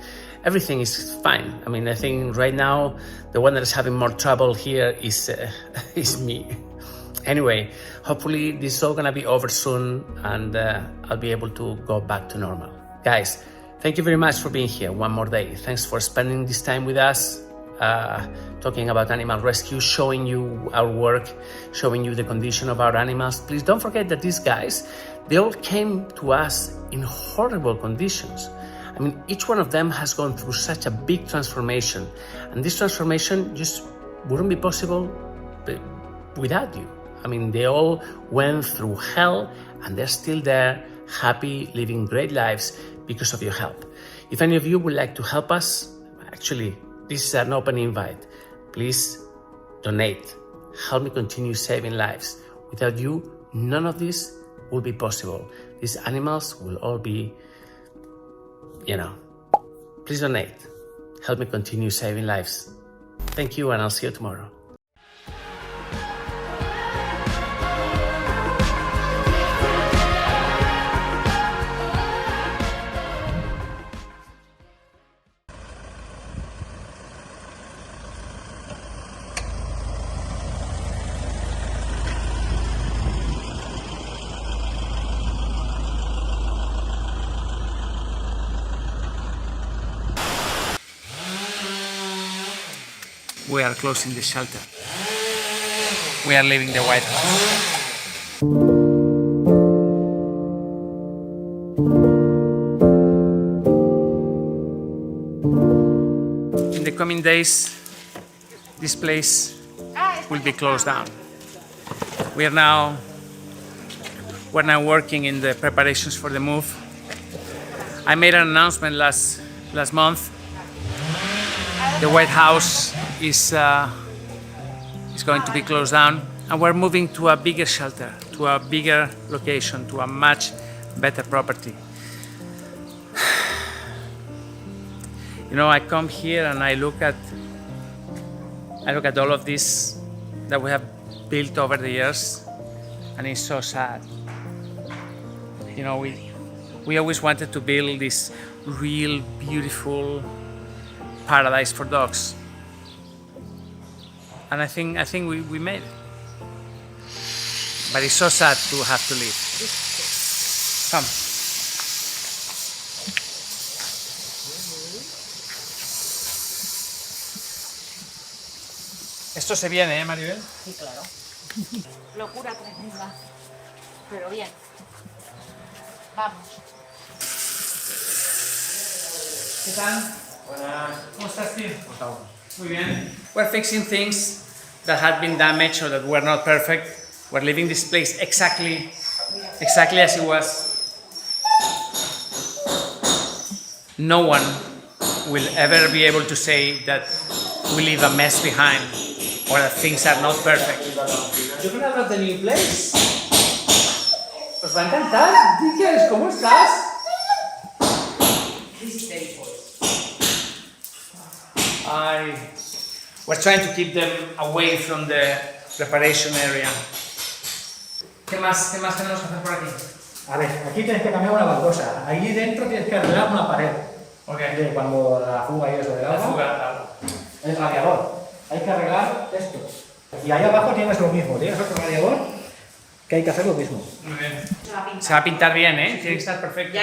Everything is fine. I mean, I think right now, the one that is having more trouble here is me. Anyway, hopefully this is all gonna be over soon and I'll be able to go back to normal. Guys, thank you very much for being here one more day. Thanks for spending this time with us, talking about animal rescue, showing you our work, showing you the condition of our animals. Please don't forget that these guys, they all came to us in horrible conditions. I mean, each one of them has gone through such a big transformation, and this transformation just wouldn't be possible without you. I mean, they all went through hell and they're still there, happy, living great lives because of your help. If any of you would like to help us, actually, this is an open invite. Please donate. Help me continue saving lives. Without you, none of this will be possible. These animals will all be, please donate. Help me continue saving lives. Thank you, and I'll see you tomorrow. We are closing the shelter. We are leaving the White House. In the coming days, this place will be closed down. We're now working in the preparations for the move. I made an announcement last month. The White House is going to be closed down, and we're moving to a bigger shelter, to a bigger location, to a much better property. I come here and I look at all of this that we have built over the years, and it's so sad. We always wanted to build this real beautiful paradise for dogs, and I think we made it. But it's so sad to have to leave. Come. Esto se viene, ¿eh, Maribel? Sí, claro. Locura tremenda, pero bien. Vamos. ¿Qué tal? Buenas. ¿Cómo estás, tío? Muy bien. We're fixing things that had been damaged or that were not perfect. We're leaving this place exactly as it was. No one will ever be able to say that we leave a mess behind or that things are not perfect. You're gonna love the new place. ¿Os va a encantar? Dickens, ¿cómo estás? We're trying to keep them away from the preparation area. ¿Qué más tenemos que hacer por aquí? A ver, aquí tienes que cambiar una baldosa. Allí dentro tienes que arreglar una pared. Okay. Cuando la fuga y eso del agua. La fuga. El radiador. Hay que arreglar esto. Y ahí abajo tienes lo mismo. Tienes otro radiador que hay que hacer lo mismo. Muy bien. Se va a pintar bien, ¿eh? Tiene que estar perfecto.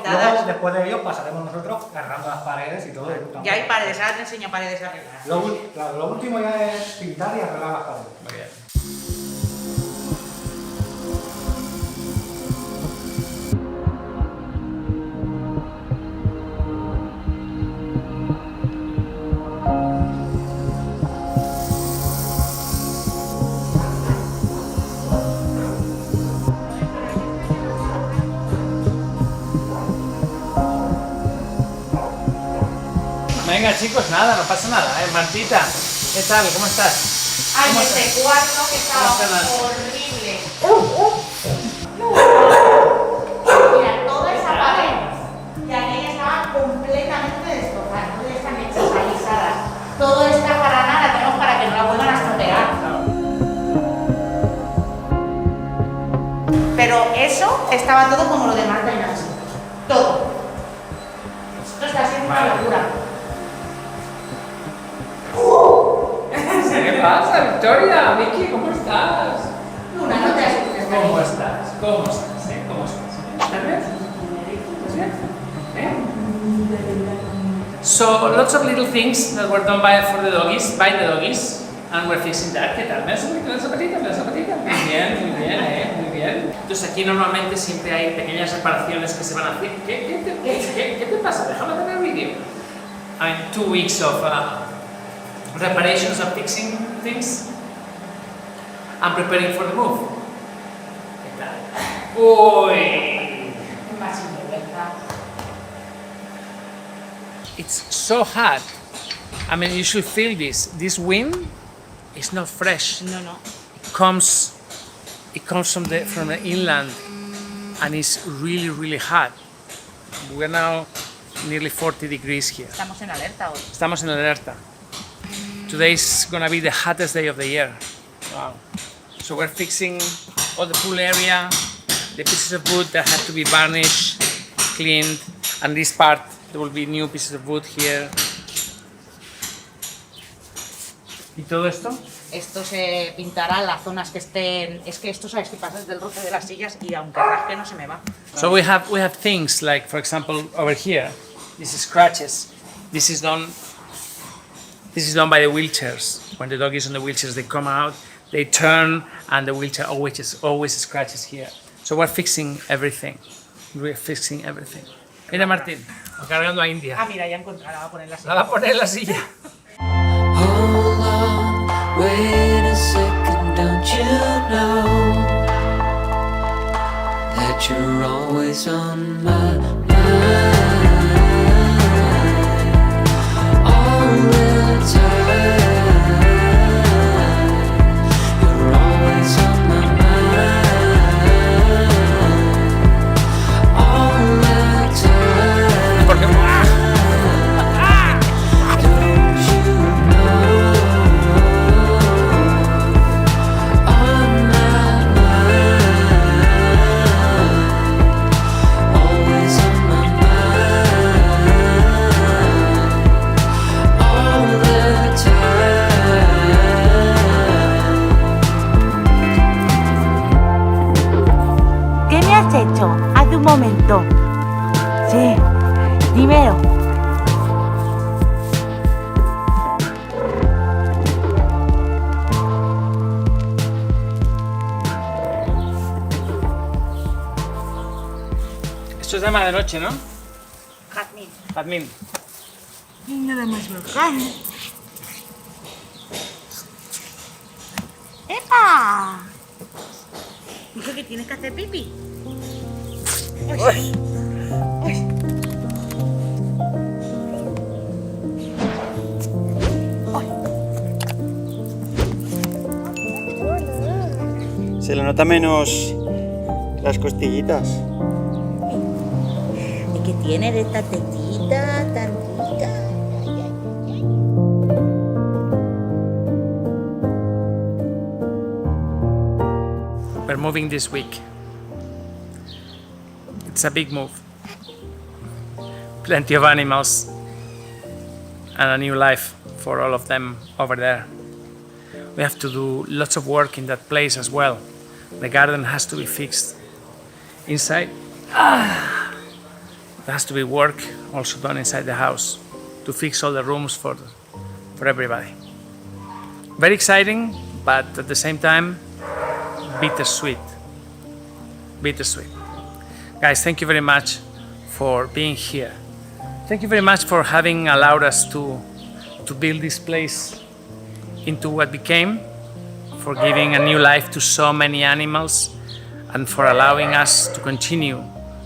Luego, después de ello, pasaremos nosotros agarrando las paredes y todo. Ya hay paredes, ahora te enseño paredes arregladas. Lo último ya es pintar y arreglar las paredes. Muy bien. Venga chicos, nada, no pasa nada, Martita, ¿qué tal? ¿Cómo estás? Ay, ¿Cómo este estás? cuarto que estaba estás? horrible. Mira, toda esa pared y aquella estaba completamente destrozada, no están hechas alisadas. Todo esta jarana la tenemos para que no la vuelvan a estropear. Pero eso estaba todo como lo demás de Nancy. Todo. Esto está siendo una locura. ¿Qué pasa, Victoria? Vicky, ¿cómo estás? Luna, no te asustes. ¿Cómo estás? ¿Cómo estás? ¿Cómo estás? ¿Estás bien? ¿Estás bien? So, lots of little things that were done by the doggies, and we're fixing that. ¿Qué tal? ¿Me das un poquito de zapatita? ¿Me das zapatita? Muy bien, muy bien. Entonces aquí normalmente siempre hay pequeñas reparaciones que se van a hacer. ¿Qué te pasa? Déjame ver el vídeo. I mean, 2 weeks of reparations of fixing things and preparing for the move. ¿Qué tal? Uy. It's so hot. I mean, you should feel this. This wind is not fresh. No. It comes from the inland, and it's really, really hot. We're now nearly 40 degrees here. Estamos en alerta hoy. Estamos en alerta. Today is gonna be the hottest day of the year. Wow. So we're fixing all the pool area, the pieces of wood that have to be varnished, cleaned, and this part, there will be new pieces of wood here. ¿Y todo esto? Esto se pintará las zonas que estén. Es que esto, sabes, que pasas del roce de las sillas y aunque rasque no se me va. So we have things like, for example, over here, this is scratches. This is done by the wheelchairs. When the dog is on the wheelchairs, they come out, they turn, and the wheelchair always scratches here. So we're fixing everything. We're fixing everything. Mira, Martín, cargando a India. Ah, mira, ya encontré, la va a poner en la silla. La va a poner en la silla. Hold on, wait a second, don't you know that you're always on my mind all the time. You're always on my mind all the time. Porque ¿Qué me has hecho hace un momento? Sí, dímelo. Esto es de más de noche, ¿no? Jazmín. Jazmín. Y nada más local. ¡Epa! Dice que tienes que hacer pipí. Uy. Se le nota menos las costillitas. ¿Y qué tiene de esta tetita tan rica? We're moving this week. It's a big move. Plenty of animals and a new life for all of them over there. We have to do lots of work in that place as well. The garden has to be fixed inside. There has to be work also done inside the house to fix all the rooms for everybody. Very exciting, but at the same time, bittersweet. Bittersweet. Guys, thank you very much for being here. Thank you very much for having allowed us to build this place into what became, for giving a new life to so many animals, and for allowing us to continue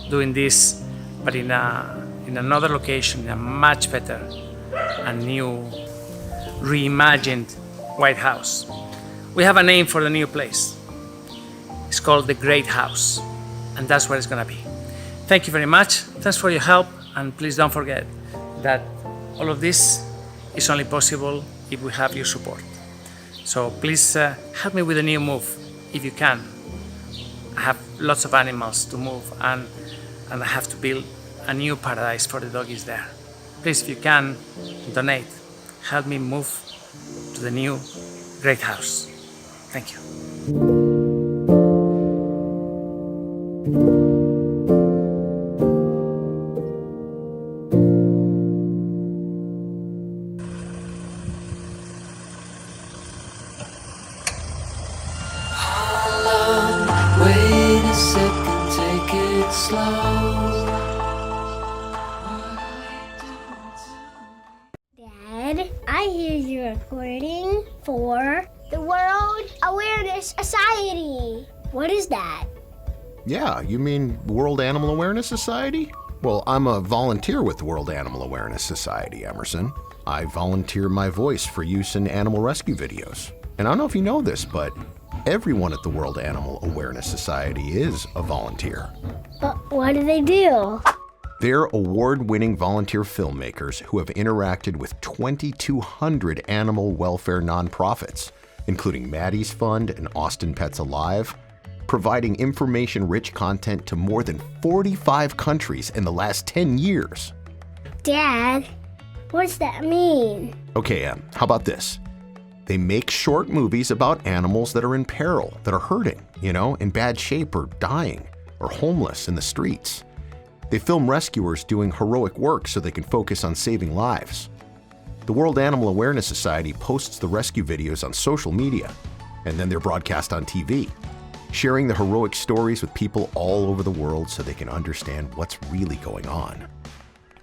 doing this, but in another location, in a much better and new, reimagined White House. We have a name for the new place. It's called the Great House, and that's what it's gonna be. Thank you very much. Thanks for your help, and please don't forget that all of this is only possible if we have your support. So please help me with a new move if you can. I have lots of animals to move, and I have to build a new paradise for the doggies there. Please, if you can, donate. Help me move to the new Great House. Thank you. Wait a second, take it slow. Dad, I hear you're recording for the World Awareness Society. What is that? Yeah, you mean World Animal Awareness Society? Well, I'm a volunteer with the World Animal Awareness Society, Emerson. I volunteer my voice for use in animal rescue videos. And I don't know if you know this, but everyone at the World Animal Awareness Society is a volunteer. But what do they do? They're award-winning volunteer filmmakers who have interacted with 2,200 animal welfare nonprofits, including Maddie's Fund and Austin Pets Alive, providing information-rich content to more than 45 countries in the last 10 years. Dad, what's that mean? Okay, how about this? They make short movies about animals that are in peril, that are hurting, in bad shape or dying, or homeless in the streets. They film rescuers doing heroic work so they can focus on saving lives. The World Animal Awareness Society posts the rescue videos on social media, and then they're broadcast on TV, sharing the heroic stories with people all over the world so they can understand what's really going on.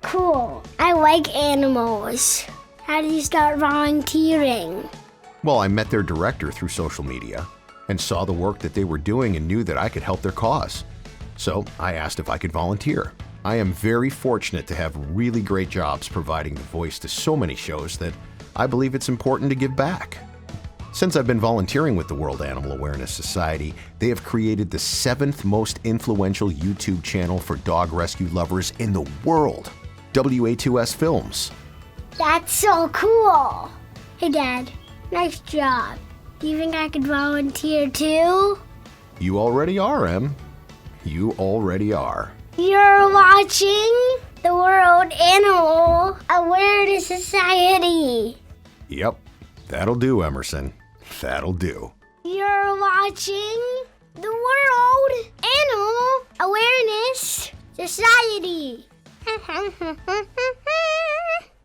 Cool. I like animals. How did you start volunteering? Well, I met their director through social media and saw the work that they were doing and knew that I could help their cause. So I asked if I could volunteer. I am very fortunate to have really great jobs providing the voice to so many shows that I believe it's important to give back. Since I've been volunteering with the World Animal Awareness Society, they have created the 7th most influential YouTube channel for dog rescue lovers in the world, WA2S Films. That's so cool. Hey, Dad, nice job. Do you think I could volunteer too? You already are, Em. You already are. You're watching the World Animal Awareness Society. Yep, that'll do, Emerson. That'll do. You're watching the World Animal Awareness Society.